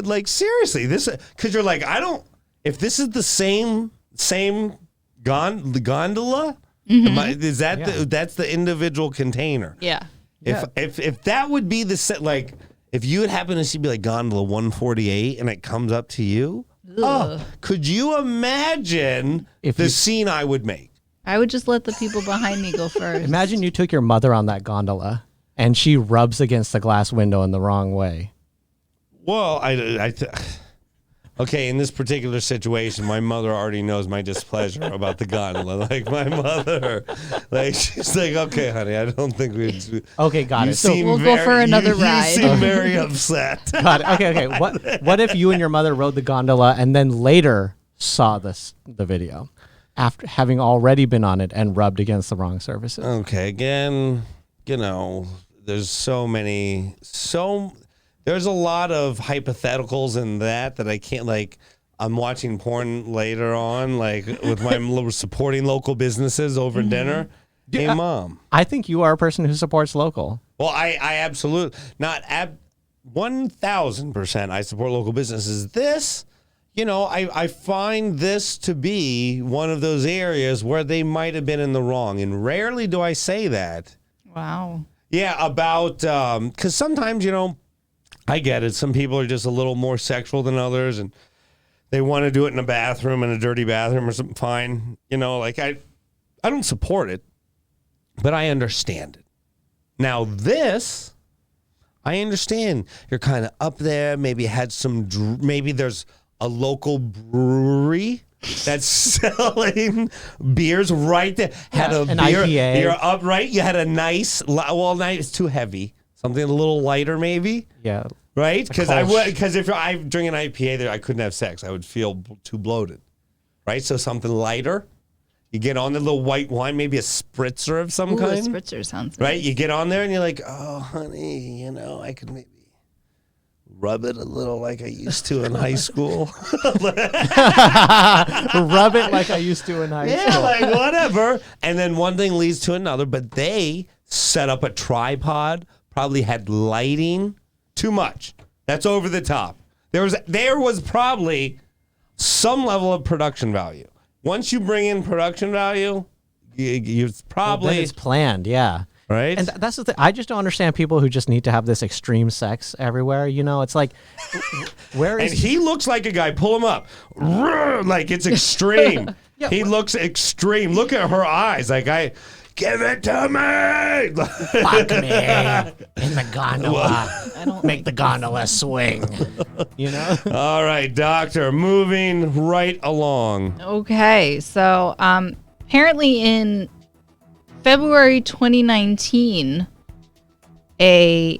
Speaker 1: Like seriously, because you're like, if this is the same gondola, is that that's the individual container?
Speaker 2: Yeah.
Speaker 1: If that would be the set, like if you would happen to see be like gondola 148 and it comes up to you, could you imagine the scene I would make?
Speaker 2: I would just let the people behind me go first.
Speaker 3: Imagine you took your mother on that gondola and she rubs against the glass window in the wrong way.
Speaker 1: Well, okay, in this particular situation, my mother already knows my displeasure about the gondola. Like, my mother, like, she's like, okay, honey, I don't think we'd...
Speaker 3: Okay, got it.
Speaker 2: So we'll go for another ride.
Speaker 1: You seem very upset.
Speaker 3: Got it. Okay. What if you and your mother rode the gondola and then later saw the video after having already been on it and rubbed against the wrong surfaces?
Speaker 1: Okay, again, there's so many, there's a lot of hypotheticals in that I can't, like, I'm watching porn later on, like with my supporting local businesses over dinner. Hey, Mom.
Speaker 3: I think you are a person who supports local.
Speaker 1: Well, I absolutely, 1,000% I support local businesses. This, I find this to be one of those areas where they might have been in the wrong. And rarely do I say that.
Speaker 2: Wow.
Speaker 1: Yeah, about, because sometimes, I get it. Some people are just a little more sexual than others, and they want to do it in a bathroom, in a dirty bathroom or something. Fine. Like I don't support it, but I understand it. Now this, I understand you're kind of up there. Maybe had maybe there's a local brewery that's selling beers right there. Had a
Speaker 3: an
Speaker 1: beer.
Speaker 3: IPA.
Speaker 1: You're up, right? You had a nice, it's too heavy. Something a little lighter, maybe.
Speaker 3: Yeah.
Speaker 1: Right? Because if I drink an IPA there, I couldn't have sex. I would feel too bloated. Right? So something lighter. You get on the little white wine, maybe a spritzer of some kind.
Speaker 2: A spritzer sounds
Speaker 1: right?
Speaker 2: nice.
Speaker 1: You get on there and you're like, oh, honey, I could maybe rub it a little like I used to in high school.
Speaker 3: Rub it like I used to in high school.
Speaker 1: Yeah, like whatever. And then one thing leads to another, but they set up a tripod, probably had lighting. Too much. That's over the top. There was probably some level of production value. Once you bring in production value, you probably
Speaker 3: It's planned, yeah.
Speaker 1: right.
Speaker 3: And that's the thing. I just don't understand people who just need to have this extreme sex everywhere. It's like, where
Speaker 1: And
Speaker 3: is
Speaker 1: he looks like a guy. Pull him up. Like it's extreme. He looks extreme. Look at her eyes. Like give it to me.
Speaker 3: fuck me in the gondola? Make the gondola swing.
Speaker 1: All right, doctor. Moving right along.
Speaker 2: Okay, so apparently in February 2019, a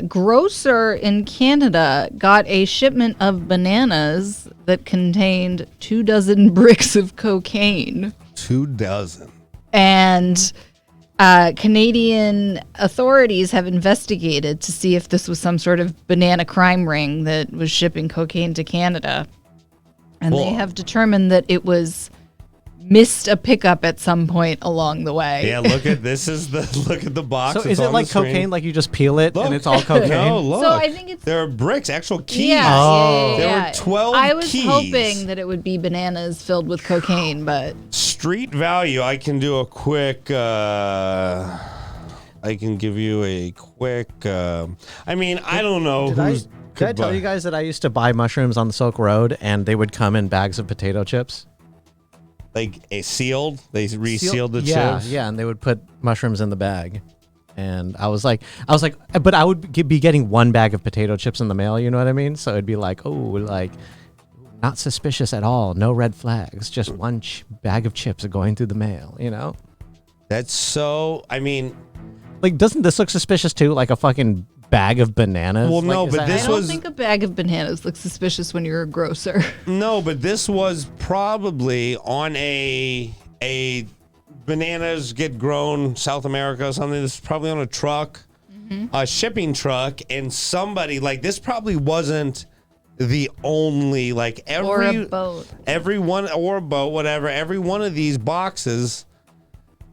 Speaker 2: grocer in Canada got a shipment of bananas that contained 24 bricks of cocaine.
Speaker 1: 24.
Speaker 2: And Canadian authorities have investigated to see if this was some sort of banana crime ring that was shipping cocaine to Canada. And they have determined that it was missed a pickup at some point along the way.
Speaker 1: Yeah, look at the box.
Speaker 3: So is it like cocaine? Like you just peel it and it's all cocaine?
Speaker 1: No, look.
Speaker 2: So I think
Speaker 1: there are bricks, actual keys.
Speaker 2: Yeah,
Speaker 1: There were 12
Speaker 2: I was
Speaker 1: keys.
Speaker 2: hoping that it would be bananas filled with cocaine, but
Speaker 1: Street value, I can do a quick I can give you a quick I don't know who's
Speaker 3: Did I tell you guys that I used to buy mushrooms on the Silk Road and they would come in bags of potato chips?
Speaker 1: like sealed? They resealed the
Speaker 3: yeah,
Speaker 1: chips?
Speaker 3: Yeah, and they would put mushrooms in the bag. And I was like, but I would be getting one bag of potato chips in the mail, you know what I mean? So it'd be like, not suspicious at all, no red flags, just one bag of chips going through the mail,
Speaker 1: That's so,
Speaker 3: Like, doesn't this look suspicious too? Like a fucking bag of bananas?
Speaker 1: Well, no,
Speaker 3: is
Speaker 1: but
Speaker 3: that-
Speaker 1: this
Speaker 2: I don't
Speaker 1: was-
Speaker 2: think a bag of bananas looks suspicious when you're a grocer.
Speaker 1: No, but this was probably on a bananas get grown South America or something. This is probably on a truck, a shipping truck, and somebody like this probably wasn't the only like every
Speaker 2: Or a boat.
Speaker 1: every one or a boat, whatever. Every one of these boxes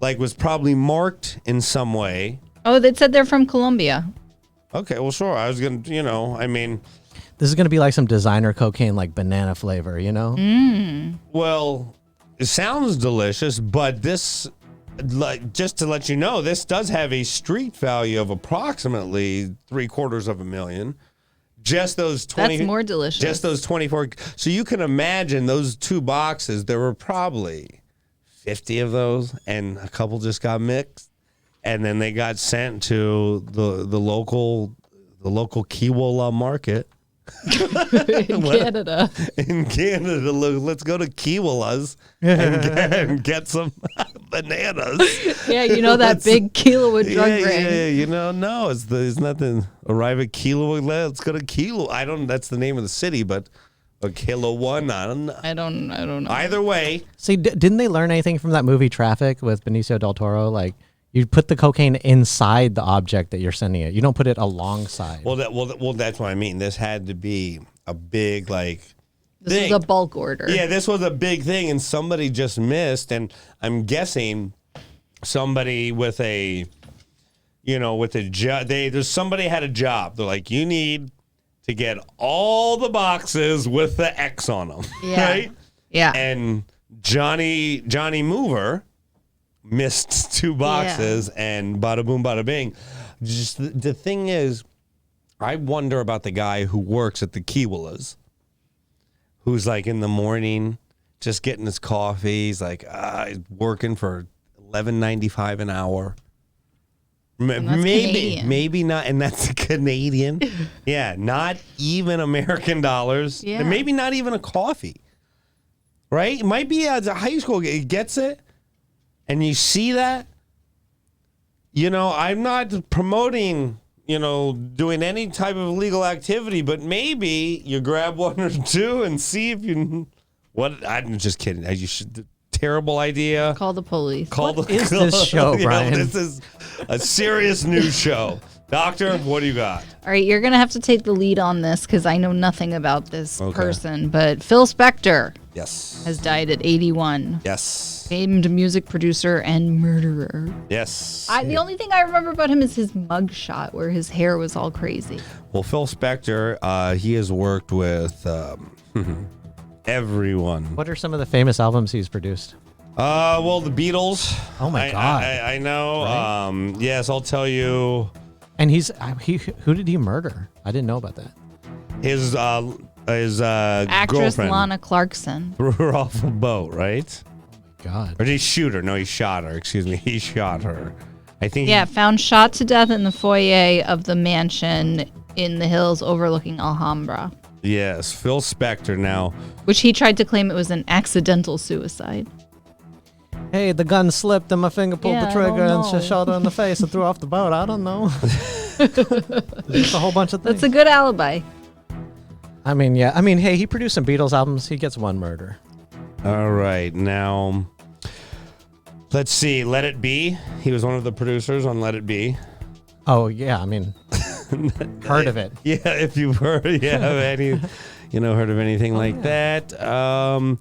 Speaker 1: like was probably marked in some way.
Speaker 2: Oh, they said they're from Colombia.
Speaker 1: Okay, well, sure. I was gonna,
Speaker 3: This is going to be like some designer cocaine, like banana flavor,
Speaker 1: Well, it sounds delicious, but this, like, just to let you know, this does have a street value of approximately $750,000. Just those 20.
Speaker 2: That's more delicious.
Speaker 1: Just those 24. So you can imagine those two boxes. There were probably 50 of those, and a couple just got mixed, and then they got sent to the local Kiwola market.
Speaker 2: in Canada.
Speaker 1: In Canada, let's go to Kiwala's and get some bananas.
Speaker 2: Yeah, that big Kilowood drug ring.
Speaker 1: Yeah, no, it's nothing. Arrive at Kilo. Let's go to Kilo. That's the name of the city, but a Kilo one. I don't know.
Speaker 2: I don't know.
Speaker 1: Either way,
Speaker 3: See, didn't they learn anything from that movie Traffic with Benicio del Toro? Like, You put the cocaine inside the object that you're sending it. You don't put it alongside.
Speaker 1: Well, that's what I mean. This had to be a big
Speaker 2: This
Speaker 1: thing.
Speaker 2: was a bulk order.
Speaker 1: Yeah, this was a big thing, and somebody just missed. And I'm guessing somebody with a, with a job. There's somebody had a job. They're like, you need to get all the boxes with the X on them, right?
Speaker 2: Yeah.
Speaker 1: And Johnny Mover missed 2 boxes, and bada boom, bada bing. Just the thing is, I wonder about the guy who works at the Kiwalas, who's like in the morning just getting his coffee. He's like, he's working for $11.95 an hour. Maybe not, and that's Canadian. Yeah, not even American dollars.
Speaker 2: Yeah.
Speaker 1: And maybe not even a coffee. Right? It might be as a high school, it gets it, and you see that. I'm not promoting, doing any type of illegal activity, but maybe you grab 1 or 2 and see if you. What? I'm just kidding. You should. Terrible idea.
Speaker 2: Call the police.
Speaker 3: What is this show, Brian?
Speaker 1: This is a serious news show. Doctor, what do you got?
Speaker 2: All right, you're going to have to take the lead on this because I know nothing about this person. But Phil Spector has died at 81.
Speaker 1: Yes.
Speaker 2: Famed music producer and murderer.
Speaker 1: Yes.
Speaker 2: The only thing I remember about him is his mugshot where his hair was all crazy.
Speaker 1: Well, Phil Spector, he has worked with everyone.
Speaker 3: What are some of the famous albums he's produced?
Speaker 1: Well, the Beatles.
Speaker 3: Oh my God.
Speaker 1: I know.
Speaker 3: Right?
Speaker 1: Yes, I'll tell you.
Speaker 3: And who did he murder? I didn't know about that.
Speaker 1: His
Speaker 2: Actress
Speaker 1: girlfriend
Speaker 2: Lana Clarkson.
Speaker 1: threw her off a boat, right?
Speaker 3: God.
Speaker 1: Or did he shoot her? No, he shot her. Excuse me. He shot her. I think.
Speaker 2: Yeah, found shot to death in the foyer of the mansion in the hills overlooking Alhambra.
Speaker 1: Yes, Phil Spector now.
Speaker 2: Which he tried to claim it was an accidental suicide.
Speaker 3: Hey, the gun slipped and my finger pulled the trigger and
Speaker 2: know.
Speaker 3: shot her in the face and threw off the boat. I don't know. Just a whole bunch of things.
Speaker 2: That's a good alibi.
Speaker 3: I mean, yeah. I mean, hey, he produced some Beatles albums. He gets 1 murder.
Speaker 1: All right, now let's see. Let It Be. He was one of the producers on Let It Be.
Speaker 3: Oh, yeah. I mean, heard of it.
Speaker 1: Yeah, if you've heard, heard of anything like that.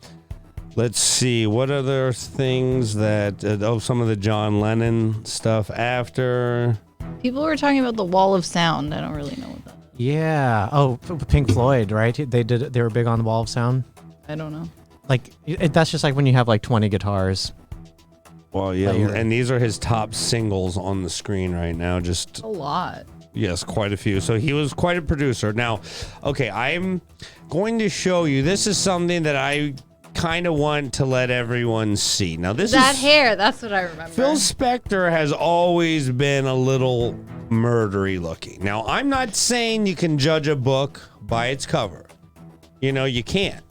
Speaker 1: Let's see. What other things that? Some of the John Lennon stuff after.
Speaker 2: People were talking about the Wall of Sound. I don't really know what that is.
Speaker 3: Yeah. Oh, Pink Floyd, right? They were big on the Wall of Sound.
Speaker 2: I don't know.
Speaker 3: Like that's just like when you have like 20 guitars.
Speaker 1: Well, yeah, and these are his top singles on the screen right now. Just
Speaker 2: a lot.
Speaker 1: Yes, quite a few. So he was quite a producer. Now, okay, I'm going to show you. This is something that I kind of want to let everyone see. Now, this
Speaker 2: that
Speaker 1: is
Speaker 2: hair. That's what I remember.
Speaker 1: Phil Spector has always been a little murdery looking. Now, I'm not saying you can judge a book by its cover. You can't.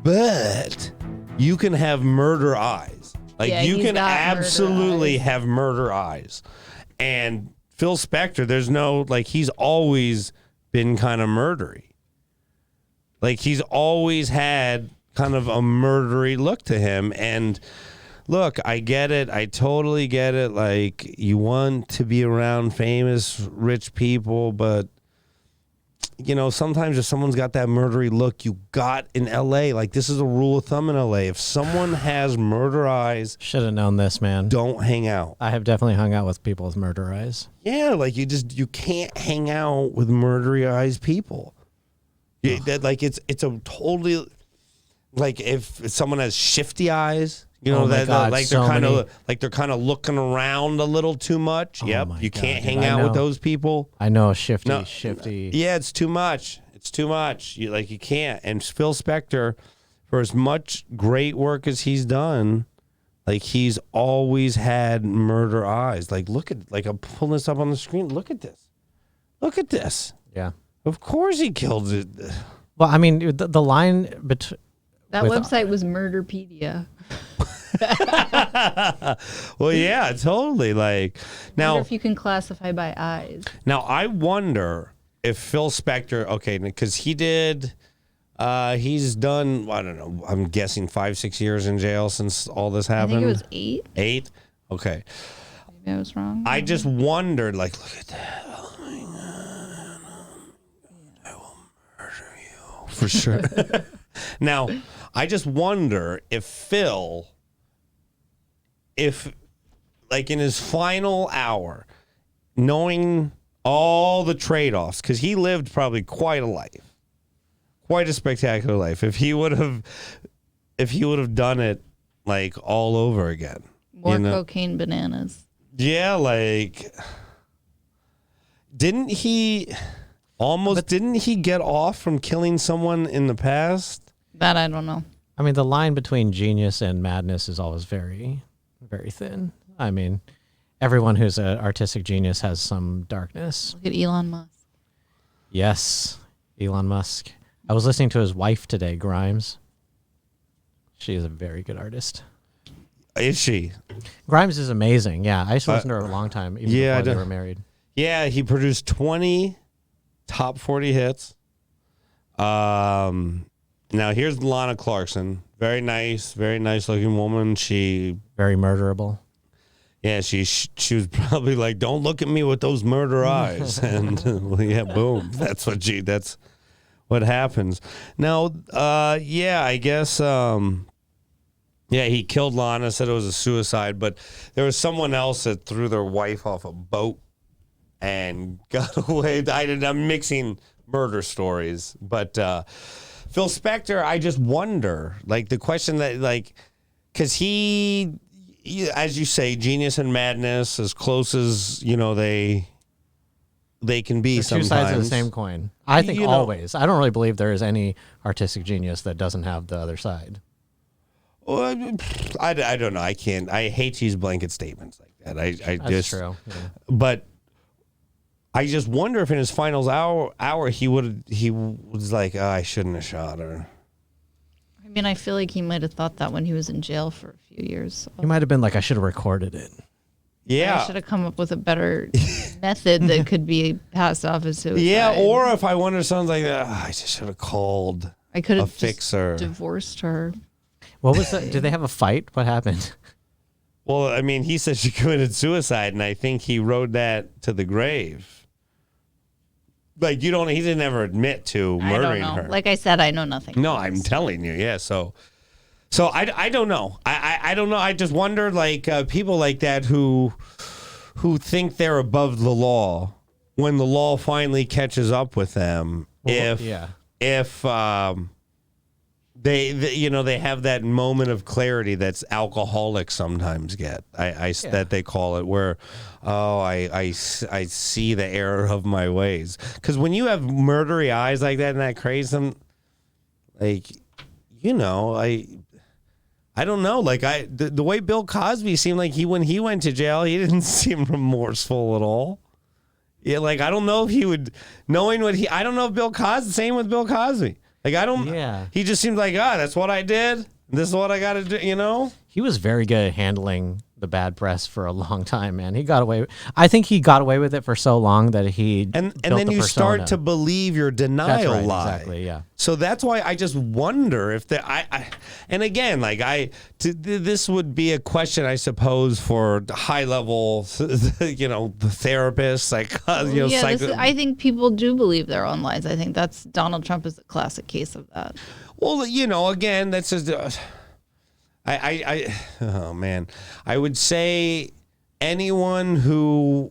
Speaker 1: But you can have murder eyes. Like, you can absolutely have murder eyes. And Phil Spector, there's no, he's always been kind of murdery. Like, he's always had kind of a murdery look to him. And look, I get it. I totally get it. Like, you want to be around famous, rich people, but sometimes if someone's got that murdery look, you got in LA, like this is a rule of thumb in LA. If someone has murder eyes,
Speaker 3: should have known this, man.
Speaker 1: Don't hang out.
Speaker 3: I have definitely hung out with people with murder eyes.
Speaker 1: Yeah, like you can't hang out with murdery eyes people. It's a totally like if someone has shifty eyes. They're kind of looking around a little too much. Yep, you can't hang out with those people.
Speaker 3: I know, shifty.
Speaker 1: Yeah, it's too much. It's too much. You can't. And Phil Spector, for as much great work as he's done, he's always had murder eyes. Look at I'm pulling this up on the screen. Look at this. Look at this.
Speaker 3: Yeah.
Speaker 1: Of course he killed it.
Speaker 3: Well, I mean, the line between
Speaker 2: that website was Murderpedia.
Speaker 1: Well, yeah, totally. Now,
Speaker 2: wonder if you can classify by eyes.
Speaker 1: Now, I wonder if Phil Spector, because he did, he's done, I don't know, I'm guessing 5-6 years in jail since all this happened.
Speaker 2: I think it was 8.
Speaker 1: 8? Okay.
Speaker 2: Maybe I was wrong.
Speaker 1: I just wondered, like, look at that. Oh my God. I will murder you. For sure. Now, I just wonder if Phil, like in his final hour, knowing all the trade-offs, because he lived probably quite a life, quite a spectacular life. If he would have done it like all over again.
Speaker 2: More cocaine bananas.
Speaker 1: Yeah, like, didn't he get off from killing someone in the past?
Speaker 2: That I don't know.
Speaker 3: I mean, the line between genius and madness is always very, very thin. I mean, everyone who's an artistic genius has some darkness.
Speaker 2: Look at Elon Musk.
Speaker 3: Yes, Elon Musk. I was listening to his wife today, Grimes. She is a very good artist.
Speaker 1: Is she?
Speaker 3: Grimes is amazing. Yeah, I used to listen to her a long time, even before they were married.
Speaker 1: Yeah, he produced 20 top 40 hits. Now here's Lana Clarkson. Very nice looking woman. She
Speaker 3: very murderable.
Speaker 1: Yeah, she was probably like, "Don't look at me with those murder eyes," and yeah, boom. That's what happens. Now, I guess. Yeah, he killed Lana, said it was a suicide, but there was someone else that threw their wife off a boat and got away. I'm mixing murder stories, but Phil Spector, I just wonder, like, the question that, like, because he, as you say, genius and madness, as close as, they can be sometimes.
Speaker 3: Two sides of the same coin. I think always. I don't really believe there is any artistic genius that doesn't have the other side.
Speaker 1: Well, I don't know. I can't. I hate to use blanket statements like that.
Speaker 3: That's true. Yeah.
Speaker 1: But I just wonder if in his finals hour he was like, oh, I shouldn't have shot her.
Speaker 2: I mean, I feel like he might have thought that when he was in jail for a few years. So.
Speaker 3: He might have been like, I should have recorded it.
Speaker 1: Yeah.
Speaker 2: I should have come up with a better method that could be passed off as suicide.
Speaker 1: Yeah, or if I wonder something like that, I just should have called a fixer.
Speaker 2: Divorced her.
Speaker 3: What was that? Did they have a fight? What happened?
Speaker 1: Well, I mean, he said she committed suicide, and I think he rode that to the grave. Like, he didn't ever admit to murdering her.
Speaker 2: Like I said, I know nothing.
Speaker 1: No, I'm telling you, yeah. So I don't know. I don't know. I just wonder, like, people like that who think they're above the law, when the law finally catches up with them, if they have that moment of clarity that's alcoholics sometimes get. That they call it, where, I see the error of my ways. Because when you have murdery eyes like that and that crazy, like, I don't know. Like, the way Bill Cosby seemed like when he went to jail, he didn't seem remorseful at all. Yeah, like, I don't know if he would, I don't know if Bill Cosby, same with Bill Cosby. Like, he just seemed like, that's what I did. This is what I got to do,
Speaker 3: He was very good at handling the bad press for a long time, man. I think he got away with it for so long that he
Speaker 1: and then you start to believe your denial lie.
Speaker 3: Exactly, yeah.
Speaker 1: So that's why I just wonder if and again, like, this would be a question, I suppose, for high level, the therapists,
Speaker 2: I think people do believe their own lies. I think Donald Trump is a classic case of that.
Speaker 1: Well, again, that's just. Oh man, I would say anyone who,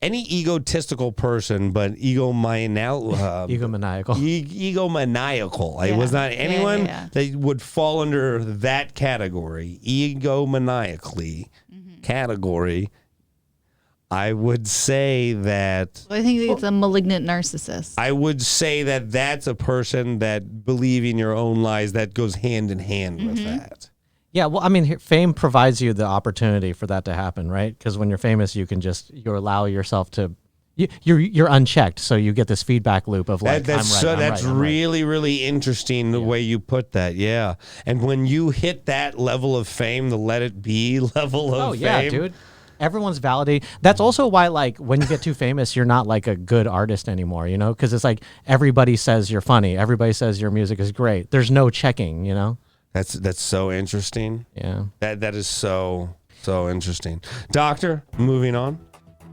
Speaker 1: any egotistical person, but egomaniacal. Egomaniacal. I was not anyone that would fall under that category, egomaniacally category. I would say that...
Speaker 2: I think it's a malignant narcissist.
Speaker 1: I would say that that's a person that believing your own lies, that goes hand in hand with that.
Speaker 3: Yeah, well, I mean, fame provides you the opportunity for that to happen, right? Because when you're famous, you allow yourself to... You're unchecked, so you get this feedback loop of like,
Speaker 1: that's really, really interesting the way you put that, yeah. And when you hit that level of fame, the let it be level of fame...
Speaker 3: Oh, yeah, dude. Everyone's validating. That's also why, like, when you get too famous, you're not like a good artist anymore, because it's like everybody says you're funny. Everybody says your music is great. There's no checking,
Speaker 1: That's so interesting.
Speaker 3: Yeah.
Speaker 1: That is so interesting. Doctor, moving on.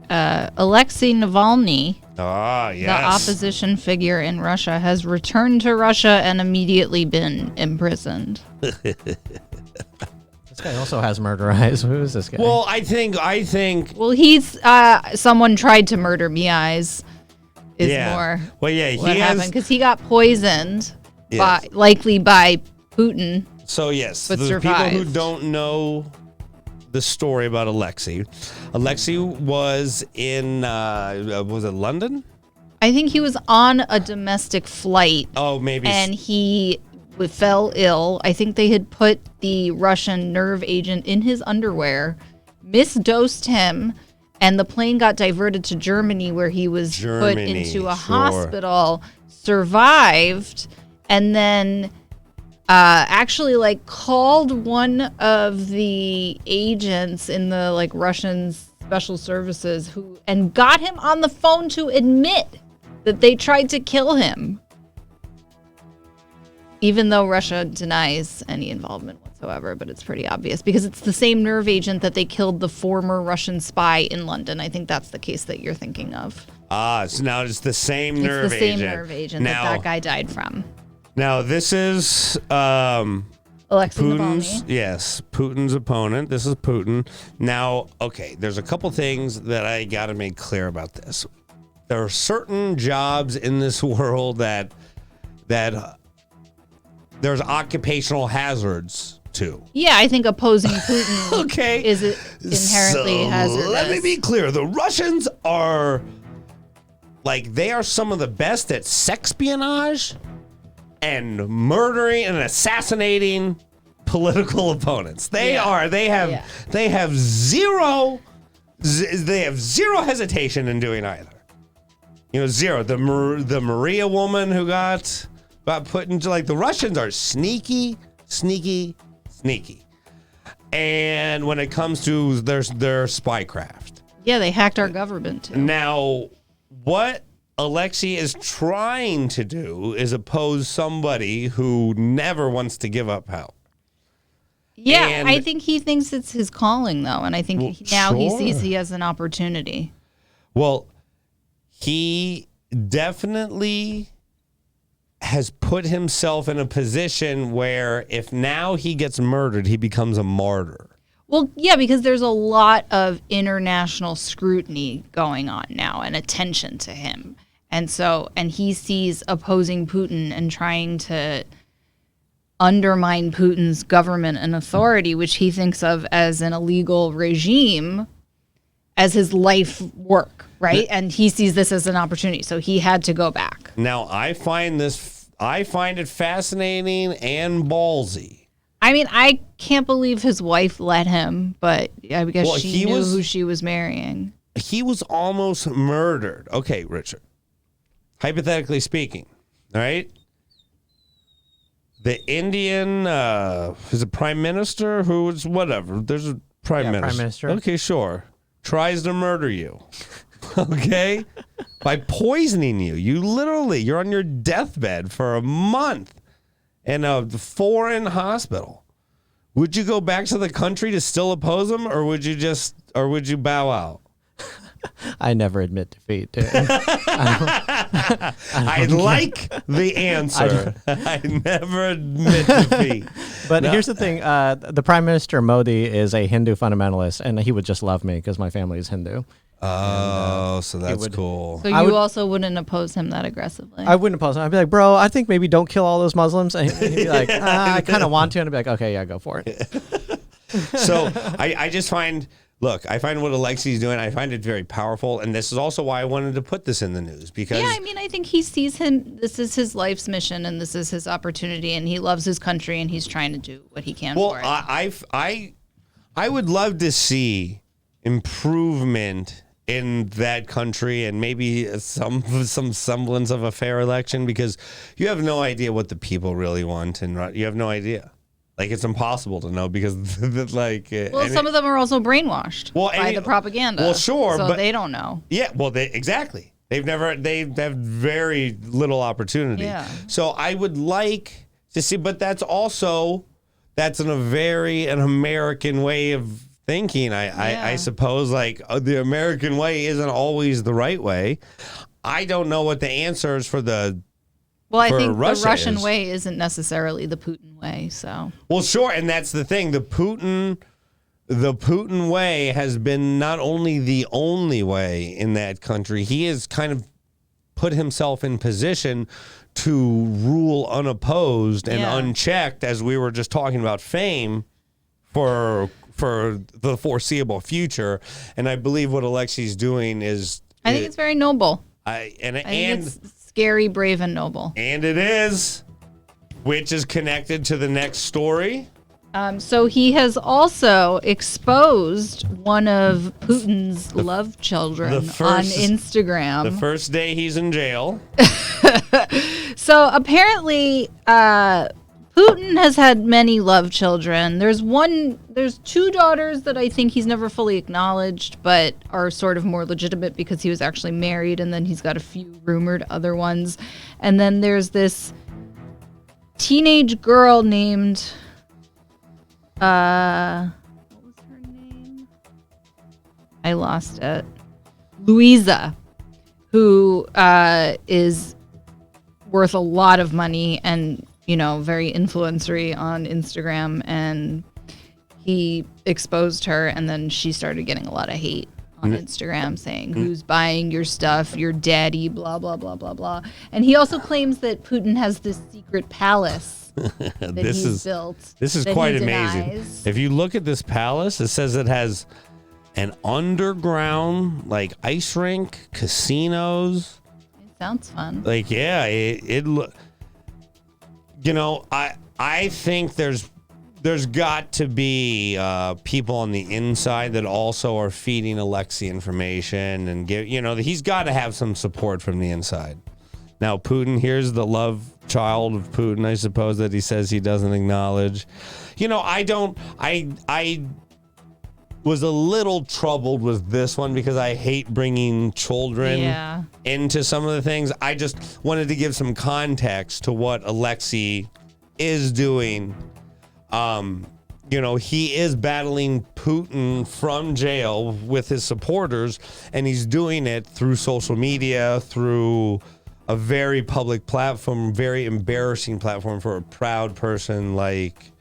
Speaker 2: Alexei Navalny,
Speaker 1: Yes.
Speaker 2: the opposition figure in Russia, has returned to Russia and immediately been imprisoned.
Speaker 3: This guy also has murder eyes. Who is this guy?
Speaker 1: Well, I think.
Speaker 2: Well, he's someone tried to murder me eyes. Is more.
Speaker 1: Well, yeah,
Speaker 2: what
Speaker 1: he
Speaker 2: happened
Speaker 1: has.
Speaker 2: because he got poisoned,
Speaker 1: Yes.
Speaker 2: likely by Putin.
Speaker 1: So yes,
Speaker 2: But
Speaker 1: the people who
Speaker 2: survived.
Speaker 1: don't know the story about Alexei was in was it London?
Speaker 2: I think he was on a domestic flight.
Speaker 1: Oh, maybe.
Speaker 2: And he fell ill. I think they had put the Russian nerve agent in his underwear, misdosed him, and the plane got diverted to Germany where he was put into a hospital, survived, and then actually called one of the agents in the Russian special services and got him on the phone to admit that they tried to kill him. Even though Russia denies any involvement whatsoever, but it's pretty obvious because it's the same nerve agent that they killed the former Russian spy in London. I think that's the case that you're thinking of.
Speaker 1: So now it's the same nerve agent.
Speaker 2: It's the same nerve agent that guy died from.
Speaker 1: Now this is
Speaker 2: Alexei
Speaker 1: Putin's,
Speaker 2: Navalny.
Speaker 1: yes, Putin's opponent. This is Putin. Now, okay, there's a couple things that I got to make clear about this. There are certain jobs in this world that there's occupational hazards to.
Speaker 2: Yeah, I think opposing Putin
Speaker 1: Okay.
Speaker 2: is inherently hazardous.
Speaker 1: Let me be clear. The Russians are they are some of the best at sexpionage and murdering and assassinating political opponents. They have zero hesitation in doing either. Zero. The Maria woman who got put into the Russians are sneaky. And when it comes to their spycraft.
Speaker 2: Yeah, they hacked our government too.
Speaker 1: Now, what Alexei is trying to do is oppose somebody who never wants to give up power.
Speaker 2: Yeah,
Speaker 1: And-
Speaker 2: I think he thinks it's his calling though, and I think he
Speaker 1: sure.
Speaker 2: sees he has an opportunity.
Speaker 1: Well, he definitely has put himself in a position where if now he gets murdered, he becomes a martyr.
Speaker 2: Well, yeah, because there's a lot of international scrutiny going on now and attention to him. And he sees opposing Putin and trying to undermine Putin's government and authority, which he thinks of as an illegal regime, as his life work, right? And he sees this as an opportunity, so he had to go back.
Speaker 1: Now, I find it fascinating and ballsy.
Speaker 2: I mean, I can't believe his wife let him, but I guess
Speaker 1: Well,
Speaker 2: she knew who she was marrying.
Speaker 1: He was almost murdered. Okay, Richard. Hypothetically speaking, all right? The Indian, is a prime minister who was whatever. There's a prime minister. Okay, sure. Tries to murder you. Okay? By poisoning you. You're on your deathbed for a month in a foreign hospital. Would you go back to the country to still oppose him, or would you bow out?
Speaker 3: I never admit defeat.
Speaker 1: I like the answer. I never admit defeat.
Speaker 3: But here's the thing. The Prime Minister Modi is a Hindu fundamentalist, and he would just love me because my family is Hindu.
Speaker 1: Oh, so that's cool.
Speaker 2: So you also wouldn't oppose him that aggressively?
Speaker 3: I wouldn't oppose him. I'd be like, bro, I think maybe don't kill all those Muslims. And he'd be like, I kind of want to. And I'd be like, okay, yeah, go for it.
Speaker 1: So I just find what Alexei's doing, I find it very powerful. And this is also why I wanted to put this in the news. Because
Speaker 2: yeah, I mean, I think he sees this is his life's mission and this is his opportunity and he loves his country and he's trying to do what he can for it.
Speaker 1: I would love to see improvement in that country and maybe some semblance of a fair election, because you have no idea what the people really want, and you have no idea. It's impossible to know because
Speaker 2: some of them are also brainwashed by the propaganda.
Speaker 1: Well, sure,
Speaker 2: so
Speaker 1: but
Speaker 2: they don't know.
Speaker 1: Yeah, well, exactly. They have very little opportunity.
Speaker 2: Yeah.
Speaker 1: So I would like to see, but that's also that's an American way of thinking. I suppose, like, the American way isn't always the right way. I don't know what the answer is for the.
Speaker 2: Well, I think
Speaker 1: Russia
Speaker 2: the Russian
Speaker 1: is.
Speaker 2: way isn't necessarily the Putin way. So.
Speaker 1: Well, sure, and that's the thing. The Putin way has been not only the only way in that country. He has kind of put himself in position to rule unopposed and unchecked, as we were just talking about fame, for the foreseeable future. And I believe what Alexei's doing is...
Speaker 2: I think it's very noble.
Speaker 1: I think
Speaker 2: it's scary, brave, and noble.
Speaker 1: And it is, which is connected to the next story.
Speaker 2: So he has also exposed one of Putin's love children on Instagram.
Speaker 1: The first day he's in jail.
Speaker 2: So apparently, Putin has had many love children. There's two daughters that I think he's never fully acknowledged, but are sort of more legitimate because he was actually married, and then he's got a few rumored other ones. And then there's this teenage girl named... what was her name? I lost it. Louisa, who is worth a lot of money and, very influencery on Instagram. And he exposed her, and then she started getting a lot of hate on Instagram saying, who's buying your stuff, your daddy, blah, blah, blah, blah, blah. And he also claims that Putin has this secret palace that he's built.
Speaker 1: This is quite amazing. If you look at this palace, it says it has an underground, like, ice rink, casinos.
Speaker 2: It sounds fun.
Speaker 1: Like, yeah, I think there's got to be people on the inside that also are feeding Alexei information and he's got to have some support from the inside. Now, Putin, here's the love child of Putin, I suppose, that he says he doesn't acknowledge. I was a little troubled with this one because I hate bringing children into some of the things. I just wanted to give some context to what Alexei is doing. He is battling Putin from jail with his supporters, and he's doing it through social media, through a very public platform, very embarrassing platform for a proud person like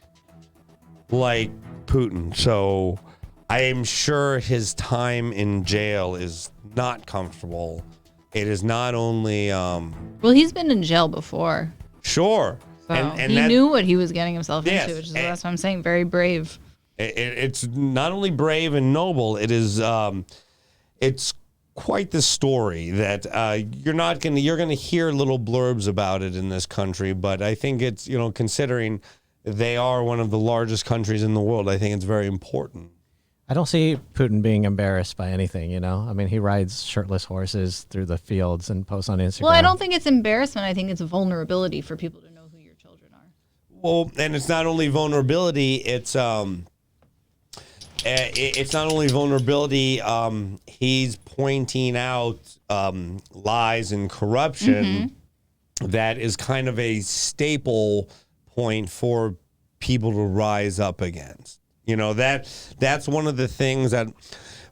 Speaker 1: Putin. So I am sure his time in jail is not comfortable. It is not only...
Speaker 2: well, he's been in jail before.
Speaker 1: Sure.
Speaker 2: So and he knew what he was getting himself into, which is that's what I'm saying. Very brave.
Speaker 1: It's not only brave and noble. It is. It's quite the story that you're going to hear little blurbs about it in this country. But I think it's considering they are one of the largest countries in the world, I think it's very important.
Speaker 3: I don't see Putin being embarrassed by anything, I mean, he rides shirtless horses through the fields and posts on Instagram.
Speaker 2: Well, I don't think it's embarrassment. I think it's a vulnerability for people to know who your children are.
Speaker 1: Well, and it's not only vulnerability, it's not only vulnerability, he's pointing out lies and corruption that is kind of a staple point for people to rise up against. That's one of the things that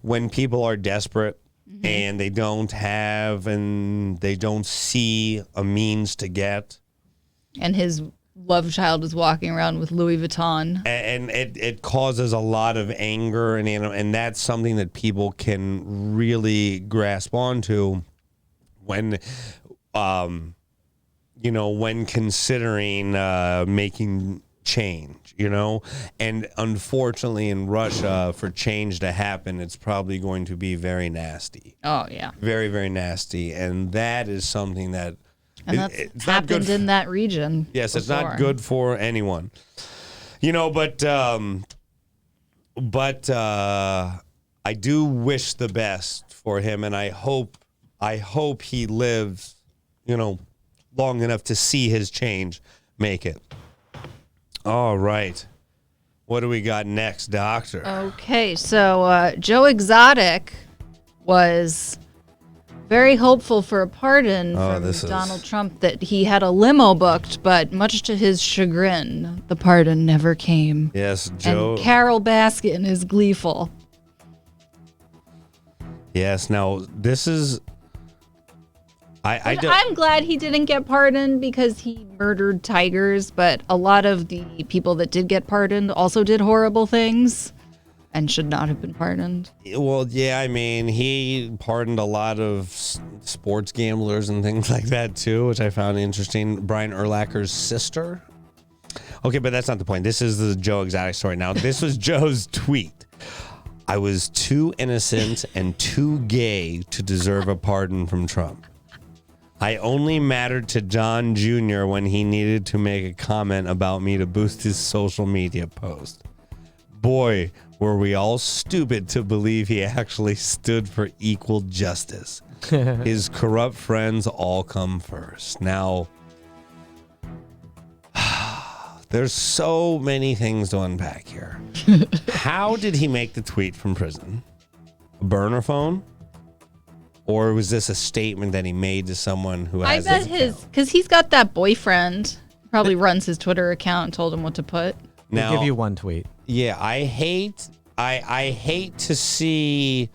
Speaker 1: when people are desperate and they don't have and they don't see a means to get.
Speaker 2: And his love child is walking around with Louis Vuitton.
Speaker 1: And it causes a lot of anger, and that's something that people can really grasp onto when when considering making change, and unfortunately in Russia, for change to happen, it's probably going to be very nasty.
Speaker 2: Oh yeah, very, very
Speaker 1: nasty, and that is something that
Speaker 2: it's happened in that region.
Speaker 1: Yes,
Speaker 2: before.
Speaker 1: It's not good for anyone, but I do wish the best for him, and I hope he lives, long enough to see his change make it. All right. What do we got next, Doctor?
Speaker 2: Okay, so Joe Exotic was very hopeful for a pardon from
Speaker 1: this is-
Speaker 2: Donald Trump, that he had a limo booked, but much to his chagrin, the pardon never came.
Speaker 1: Yes, Joe.
Speaker 2: And Carol Baskin is gleeful.
Speaker 1: Yes, now this is.
Speaker 2: I'm glad he didn't get pardoned because he murdered tigers, but a lot of the people that did get pardoned also did horrible things and should not have been pardoned.
Speaker 1: Well, yeah, I mean, he pardoned a lot of sports gamblers and things like that too, which I found interesting. Brian Urlacher's sister. Okay, but that's not the point. This is the Joe Exotic story. Now, this was Joe's tweet. I was too innocent and too gay to deserve a pardon from Trump. I only mattered to John Jr. when he needed to make a comment about me to boost his social media post. Boy, were we all stupid to believe he actually stood for equal justice. His corrupt friends all come first. Now, there's so many things to unpack here. How did he make the tweet from prison? A burner phone? Or was this a statement that he made to someone who has
Speaker 2: I bet because he's got that boyfriend, probably runs his Twitter account and told him what to put.
Speaker 3: I'll give you one tweet.
Speaker 1: Yeah, I hate to see.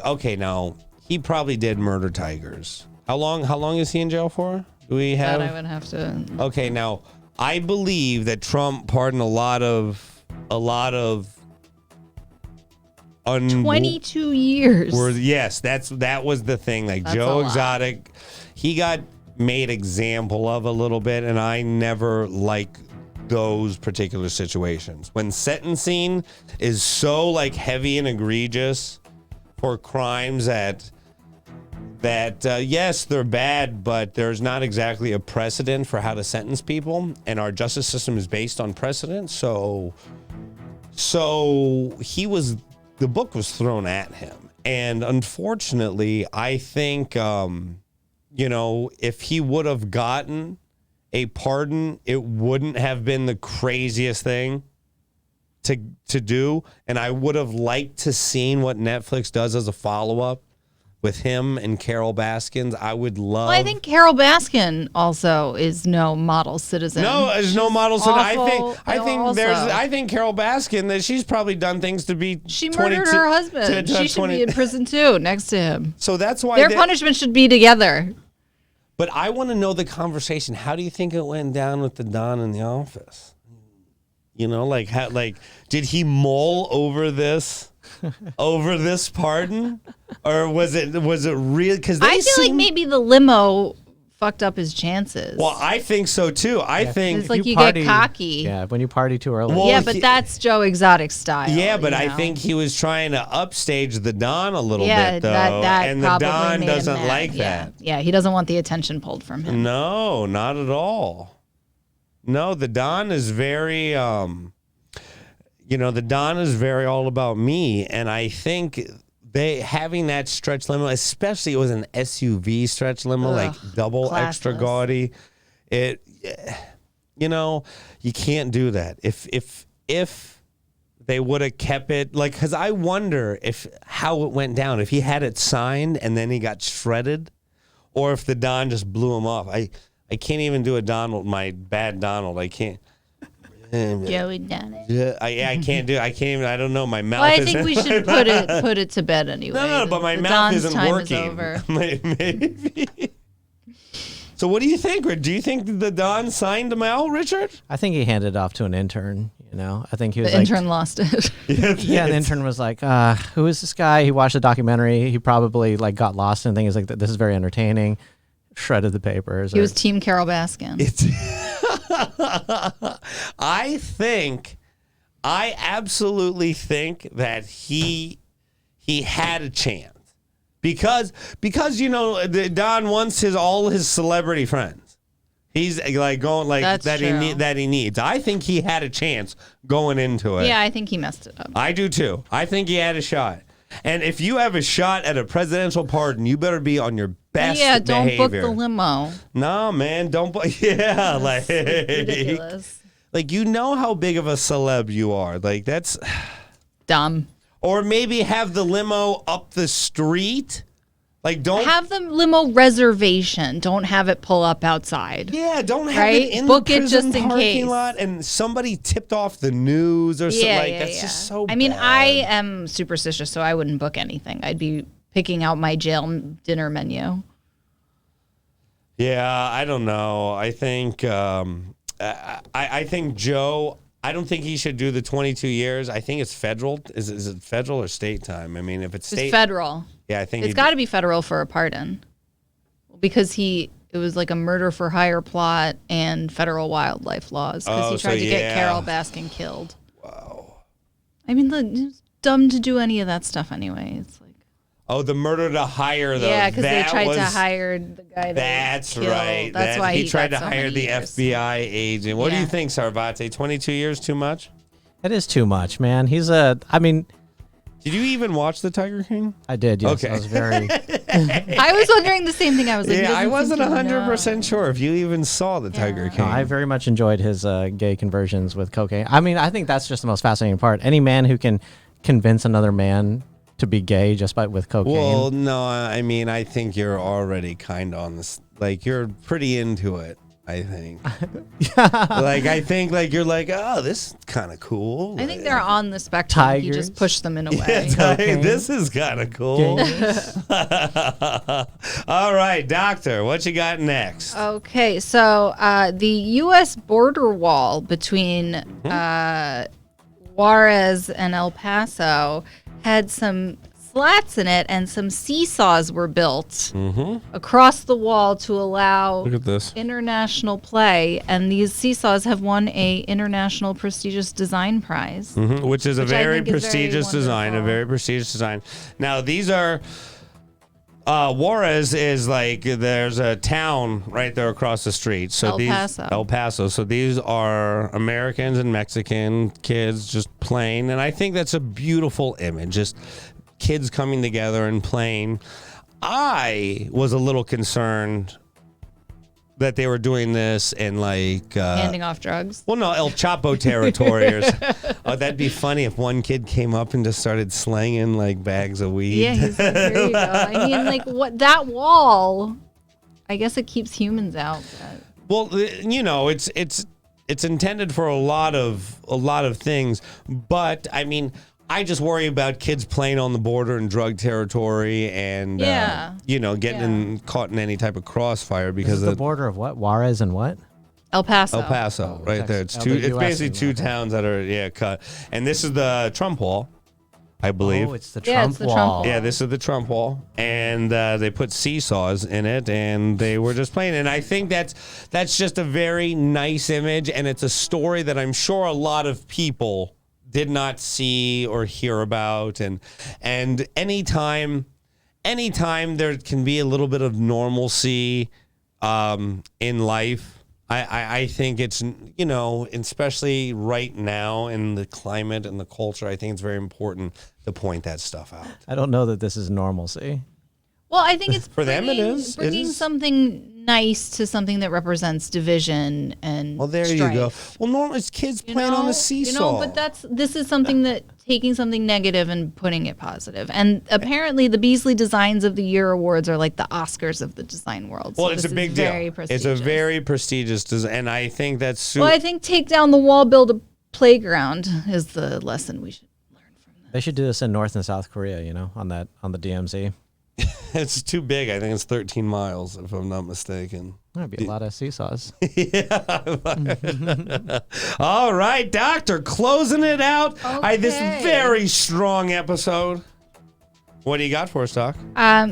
Speaker 1: Okay, now he probably did murder tigers. How long is he in jail for? Do we have?
Speaker 2: That I would have to.
Speaker 1: Okay, now I believe that Trump pardoned a lot of
Speaker 2: 22 years.
Speaker 1: Yes, that was the thing. Like
Speaker 2: That's
Speaker 1: Joe
Speaker 2: a lot.
Speaker 1: Exotic, he got made example of a little bit, and I never like those particular situations. When sentencing is so like heavy and egregious for crimes that yes, they're bad, but there's not exactly a precedent for how to sentence people, and our justice system is based on precedent. So the book was thrown at him. And unfortunately, I think, if he would have gotten a pardon, it wouldn't have been the craziest thing to do. And I would have liked to seen what Netflix does as a follow-up with him and Carol Baskins. I would love.
Speaker 2: Well, I think Carol Baskin also is no model citizen.
Speaker 1: No, there's no model citizen. I think Carol Baskin, that she's probably done things to be.
Speaker 2: She
Speaker 1: 22
Speaker 2: murdered her husband. She should be in prison too, next to him.
Speaker 1: So that's why
Speaker 2: Their punishment should be together.
Speaker 1: But I want to know the conversation. How do you think it went down with the Don in the office? Did he mull over this pardon, or was it real? Because
Speaker 2: I feel like maybe the limo fucked up his chances.
Speaker 1: Well, I think so too. I think
Speaker 2: it's like you get cocky.
Speaker 3: Yeah, when you party too early.
Speaker 1: Well,
Speaker 2: yeah, but that's Joe Exotic style.
Speaker 1: Yeah, but
Speaker 2: you
Speaker 1: I
Speaker 2: know?
Speaker 1: think he was trying to upstage the Don a little
Speaker 2: Yeah,
Speaker 1: bit, though,
Speaker 2: that
Speaker 1: and the
Speaker 2: probably
Speaker 1: Don
Speaker 2: made him
Speaker 1: doesn't
Speaker 2: mad.
Speaker 1: like
Speaker 2: Yeah.
Speaker 1: that.
Speaker 2: Yeah, he doesn't want the attention pulled from him.
Speaker 1: No, not at all. No, the Don is very, the Don is very all about me, and I think they having that stretch limo, especially it was an SUV stretch limo, like double extra
Speaker 2: classless.
Speaker 1: gaudy. You can't do that. If they would have kept it, because I wonder how it went down. If he had it signed and then he got shredded, or if the Don just blew him off. I can't even do a Donald, my bad Donald. I can't.
Speaker 2: Joey done it.
Speaker 1: Yeah, I can't do. I can't even. I don't know. My mouth.
Speaker 2: Well, I think we should put it to bed anyway.
Speaker 1: No, but my
Speaker 2: The
Speaker 1: mouth
Speaker 2: Don's
Speaker 1: isn't
Speaker 2: time
Speaker 1: working.
Speaker 2: Is over.
Speaker 1: Maybe. So, what do you think? Do you think the Don signed him out, Richard?
Speaker 3: I think he handed it off to an intern. I think he was
Speaker 2: The intern lost it.
Speaker 3: Yeah, the intern was like, "Who is this guy?" He watched the documentary. He probably got lost in things like that. This is very entertaining. Shredded the papers.
Speaker 2: He was Team Carol Baskin.
Speaker 1: I absolutely think that he had a chance because the Don wants all his celebrity friends. He's going
Speaker 2: That's
Speaker 1: that
Speaker 2: true.
Speaker 1: that he needs. I think he had a chance going into it.
Speaker 2: Yeah, I think he messed it up.
Speaker 1: I do too. I think he had a shot. And if you have a shot at a presidential pardon, you better be on your best
Speaker 2: Yeah, don't book
Speaker 1: behavior.
Speaker 2: the limo.
Speaker 1: No, man, don't book. Yeah,
Speaker 2: Ridiculous.
Speaker 1: how big of a celeb you are.
Speaker 2: Dumb.
Speaker 1: Or maybe have the limo up the street Like, don't
Speaker 2: have the limo reservation. Don't have it pull up outside.
Speaker 1: Yeah, don't have
Speaker 2: right?
Speaker 1: it in
Speaker 2: Book
Speaker 1: the
Speaker 2: it
Speaker 1: prison
Speaker 2: just in
Speaker 1: parking
Speaker 2: case.
Speaker 1: lot and somebody tipped off the news or something. Like, that's just so
Speaker 2: I mean,
Speaker 1: bad.
Speaker 2: I am superstitious, so I wouldn't book anything. I'd be picking out my jail dinner menu.
Speaker 1: Yeah, I don't know. I think I think Joe, I don't think he should do the 22 years. I think it's federal. Is it federal or state time? I mean, if it's state.
Speaker 2: It's federal.
Speaker 1: Yeah, I think
Speaker 2: It's got to be federal for a pardon. Because it was like a murder for hire plot and federal wildlife laws. Because he tried to get Carol Baskin killed.
Speaker 1: Wow.
Speaker 2: I mean, it's dumb to do any of that stuff anyway. It's like.
Speaker 1: Oh, the murder to hire, though.
Speaker 2: Yeah, because they tried to hire the guy that
Speaker 1: That's
Speaker 2: killed.
Speaker 1: right.
Speaker 2: That's why
Speaker 1: he tried to
Speaker 2: got so
Speaker 1: hire
Speaker 2: many
Speaker 1: the
Speaker 2: years.
Speaker 1: FBI agent. What do you
Speaker 2: Yeah.
Speaker 1: think, Sarvate? 22 years too much?
Speaker 3: It is too much, man. I mean,
Speaker 1: Did you even watch The Tiger King?
Speaker 3: I did, yes.
Speaker 1: Okay.
Speaker 3: I was very...
Speaker 2: I was wondering the same thing. I was like,
Speaker 1: Yeah, I wasn't 100%
Speaker 2: 100%.
Speaker 1: sure if you even saw The Tiger King.
Speaker 3: No, I very much enjoyed his gay conversions with cocaine. I mean, I think that's just the most fascinating part. Any man who can convince another man to be gay just with cocaine.
Speaker 1: Well, no, I mean, I think you're already kind of on this. Like, you're pretty into it, I think. Like, I think, like, you're like, oh, this is kind of cool.
Speaker 2: I think they're on the spectrum. You
Speaker 3: Tigers.
Speaker 2: just push them in a way.
Speaker 1: Hey, this is kind of cool. All right, doctor, what you got next?
Speaker 2: Okay, so the U.S. border wall between Juarez and El Paso had some slats in it, and some seesaws were built across the wall to allow
Speaker 1: Look at this.
Speaker 2: international play. And these seesaws have won a international prestigious design prize.
Speaker 1: Which is a
Speaker 2: Which I
Speaker 1: very
Speaker 2: think is very
Speaker 1: prestigious design, a
Speaker 2: wonderful.
Speaker 1: very prestigious design. Now, these are... Juarez is like, there's a town right there across the street. So El Paso. So these are Americans and Mexican kids just playing. And I think that's a beautiful image. Just kids coming together and playing. I was a little concerned that they were doing this in like
Speaker 2: Handing off drugs.
Speaker 1: well, no, El Chapo territory. Oh, that'd be funny if one kid came up and just started slanging like bags of weed.
Speaker 2: Yeah, he's like, here you go. I mean, like, what that wall, I guess it keeps humans out. But.
Speaker 1: Well, you know, it's intended for a lot of things, but I mean, I just worry about kids playing on the border in drug territory and you know, getting caught in any type of crossfire because
Speaker 3: the border of what? Juarez and what?
Speaker 2: El Paso.
Speaker 1: El Paso, right there. It's basically two towns that are cut. And this is the Trump wall, I believe.
Speaker 3: Oh, it's the
Speaker 2: Yeah,
Speaker 3: Trump
Speaker 2: it's the
Speaker 3: wall.
Speaker 2: Trump wall.
Speaker 1: Yeah, this is the Trump wall, and they put seesaws in it, and they were just playing. And I think that's just a very nice image, and it's a story that I'm sure a lot of people did not see or hear about. And anytime there can be a little bit of normalcy in life, I think it's, you know, especially right now in the climate and the culture, I think it's very important to point that stuff out.
Speaker 3: I don't know that this is normalcy.
Speaker 2: Well, I think it's
Speaker 1: For them it is. It
Speaker 2: bringing
Speaker 1: is.
Speaker 2: something nice to something that represents division and
Speaker 1: Well, there
Speaker 2: strife.
Speaker 1: you go. Well, normal, it's kids playing on a seesaw.
Speaker 2: But this is something that taking something negative and putting it positive. And apparently, the Beasley Designs of the Year awards are like the Oscars of the design world. So
Speaker 1: well, it's a
Speaker 2: this
Speaker 1: big
Speaker 2: is
Speaker 1: deal.
Speaker 2: very
Speaker 1: It's
Speaker 2: prestigious.
Speaker 1: a very prestigious design, and I think that's super.
Speaker 2: Well, I think take down the wall, build a playground is the lesson we should learn from that.
Speaker 3: They should do this in North and South Korea, you know, on the DMZ.
Speaker 1: It's too big. I think it's 13 miles, if I'm not mistaken.
Speaker 3: That'd be a lot of seesaws.
Speaker 1: All right, Doctor, closing it out. This
Speaker 2: Okay.
Speaker 1: very strong episode. What do you got for us, Doc?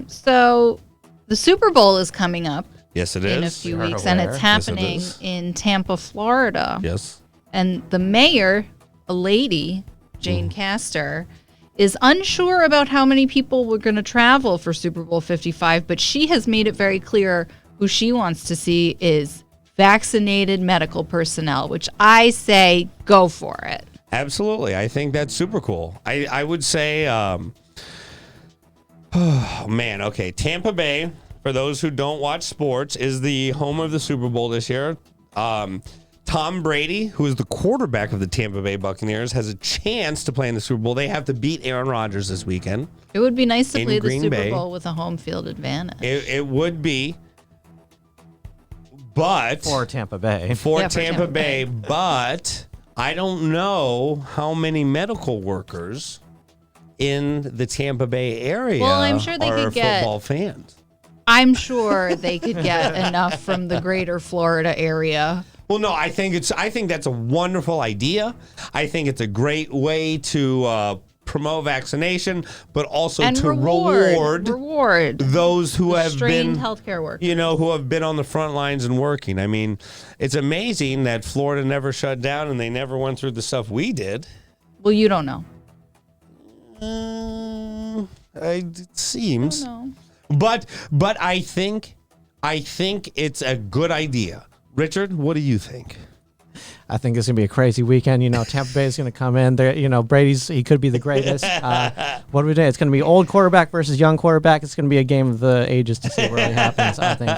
Speaker 2: So the Super Bowl is coming up
Speaker 1: Yes, it
Speaker 2: in a
Speaker 1: is.
Speaker 2: few
Speaker 3: You're
Speaker 2: weeks, and
Speaker 3: aware.
Speaker 2: it's
Speaker 1: Yes, it
Speaker 2: happening
Speaker 1: is.
Speaker 2: in Tampa, Florida.
Speaker 1: Yes.
Speaker 2: And the mayor, a lady, Jane Castor, is unsure about how many people were going to travel for Super Bowl 55, but she has made it very clear who she wants to see is vaccinated medical personnel, which I say go for it.
Speaker 1: Absolutely. I think that's super cool. I would say, oh, man, okay. Tampa Bay, for those who don't watch sports, is the home of the Super Bowl this year. Tom Brady, who is the quarterback of the Tampa Bay Buccaneers, has a chance to play in the Super Bowl. They have to beat Aaron Rodgers this weekend.
Speaker 2: It would be nice to
Speaker 1: in
Speaker 2: play the
Speaker 1: Green
Speaker 2: Super
Speaker 1: Bay.
Speaker 2: Bowl with a home field advantage.
Speaker 1: It would be, but
Speaker 3: For Tampa Bay.
Speaker 1: for
Speaker 2: Yeah, for
Speaker 1: Tampa
Speaker 2: Tampa
Speaker 1: Bay,
Speaker 2: Bay.
Speaker 1: but I don't know how many medical workers in the Tampa Bay area
Speaker 2: Well, I'm sure they
Speaker 1: are
Speaker 2: could get-
Speaker 1: football fans.
Speaker 2: I'm sure they could get enough from the greater Florida area.
Speaker 1: Well, no, I think that's a wonderful idea. I think it's a great way to promote vaccination, but also
Speaker 2: And
Speaker 1: to
Speaker 2: reward
Speaker 1: those who have
Speaker 2: strained
Speaker 1: been
Speaker 2: healthcare workers.
Speaker 1: who have been on the front lines and working. I mean, it's amazing that Florida never shut down and they never went through the stuff we did.
Speaker 2: Well, you don't know.
Speaker 1: It seems.
Speaker 2: I don't know.
Speaker 1: But I think it's a good idea. Richard, what do you think?
Speaker 3: I think it's gonna be a crazy weekend. Tampa Bay is gonna come in there. He could be the greatest. What do we do? It's gonna be old quarterback versus young quarterback. It's gonna be a game of the ages to see what really happens. I think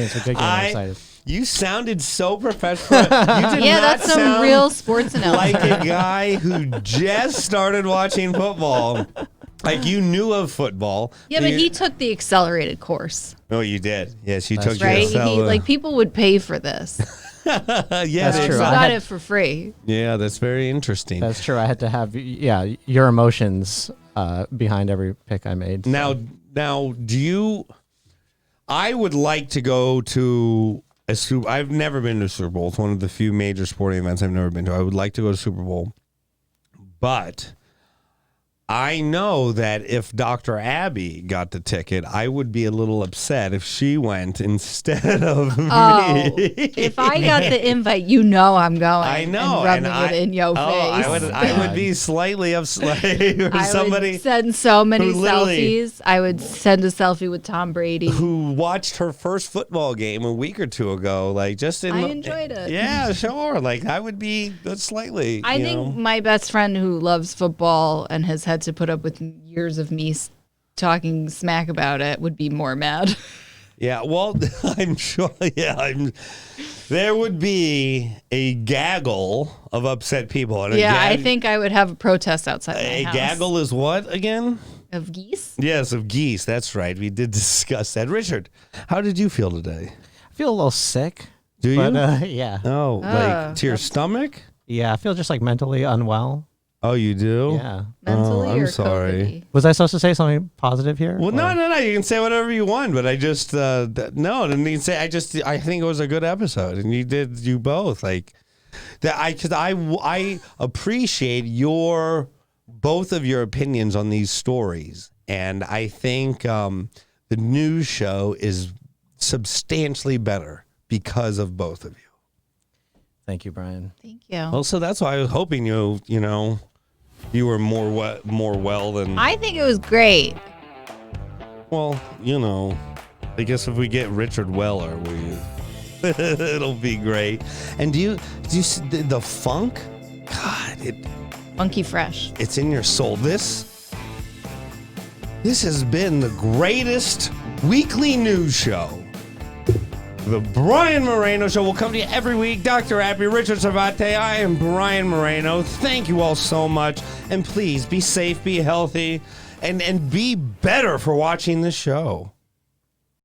Speaker 3: it's a good game. I'm excited.
Speaker 1: You sounded so professional. You did
Speaker 2: Yeah,
Speaker 1: not
Speaker 2: that's some
Speaker 1: sound
Speaker 2: real sports analysis.
Speaker 1: like a guy who just started watching football. Like you knew of football.
Speaker 2: Yeah, but he took the accelerated course,
Speaker 1: Oh, you did. Yes, you took
Speaker 2: right?
Speaker 1: your
Speaker 2: People would pay for this.
Speaker 1: yeah,
Speaker 3: That's
Speaker 2: So
Speaker 3: true.
Speaker 2: he
Speaker 3: I
Speaker 2: got
Speaker 3: had-
Speaker 2: it for free.
Speaker 1: Yeah, that's very interesting.
Speaker 3: That's true. I had to have your emotions behind every pick I made. So.
Speaker 1: Now, do you? I would like to go to a Super. I've never been to a Super Bowl. It's one of the few major sporting events I've never been to. I would like to go to Super Bowl, but I know that if Dr. Abby got the ticket, I would be a little upset if she went instead of me.
Speaker 2: If I got the invite, I'm going.
Speaker 1: I know,
Speaker 2: and rubbing it in your face.
Speaker 1: I would be slightly upset.
Speaker 2: I
Speaker 1: Somebody
Speaker 2: would send so many
Speaker 1: who literally-
Speaker 2: selfies. I would send a selfie with Tom Brady.
Speaker 1: who watched her first football game a week or two ago, like just in.
Speaker 2: I enjoyed it.
Speaker 1: Yeah, sure. Like I would be slightly.
Speaker 2: I think my best friend who loves football and has had to put up with years of me talking smack about it would be more mad.
Speaker 1: Yeah, well, I'm sure. Yeah, there would be a gaggle of upset people. And
Speaker 2: I think I would have a protest outside my
Speaker 1: a
Speaker 2: house.
Speaker 1: gaggle is what again?
Speaker 2: Of geese?
Speaker 1: Yes, of geese. That's right. We did discuss that. Richard, how did you feel today?
Speaker 3: I feel a little sick.
Speaker 1: Do you?
Speaker 3: But, yeah.
Speaker 1: Oh, like to your stomach?
Speaker 3: Yeah, I feel just like mentally unwell.
Speaker 1: Oh, you do?
Speaker 3: Yeah.
Speaker 2: Mentally
Speaker 1: I'm
Speaker 2: or
Speaker 1: sorry.
Speaker 2: COVID-y?
Speaker 3: Was I supposed to say something positive here?
Speaker 1: Well,
Speaker 3: Or-
Speaker 1: no. You can say whatever you want, but I just no. Didn't even say. I think it was a good episode, and you both like that. Because I appreciate both of your opinions on these stories, and I think the news show is substantially better because of both of you.
Speaker 3: Thank you, Brian.
Speaker 2: Thank you.
Speaker 1: Well, so that's why I was hoping you were more well than.
Speaker 2: I think it was great.
Speaker 1: Well, I guess if we get Richard Weller, it'll be great. And do you the funk? God,
Speaker 2: Funky fresh.
Speaker 1: it's in your soul. This has been the greatest weekly news show. The Brian Moreno Show will come to you every week. Dr. Abby, Richard Sarvate, I am Brian Moreno. Thank you all so much. And please be safe, be healthy, and be better for watching the show.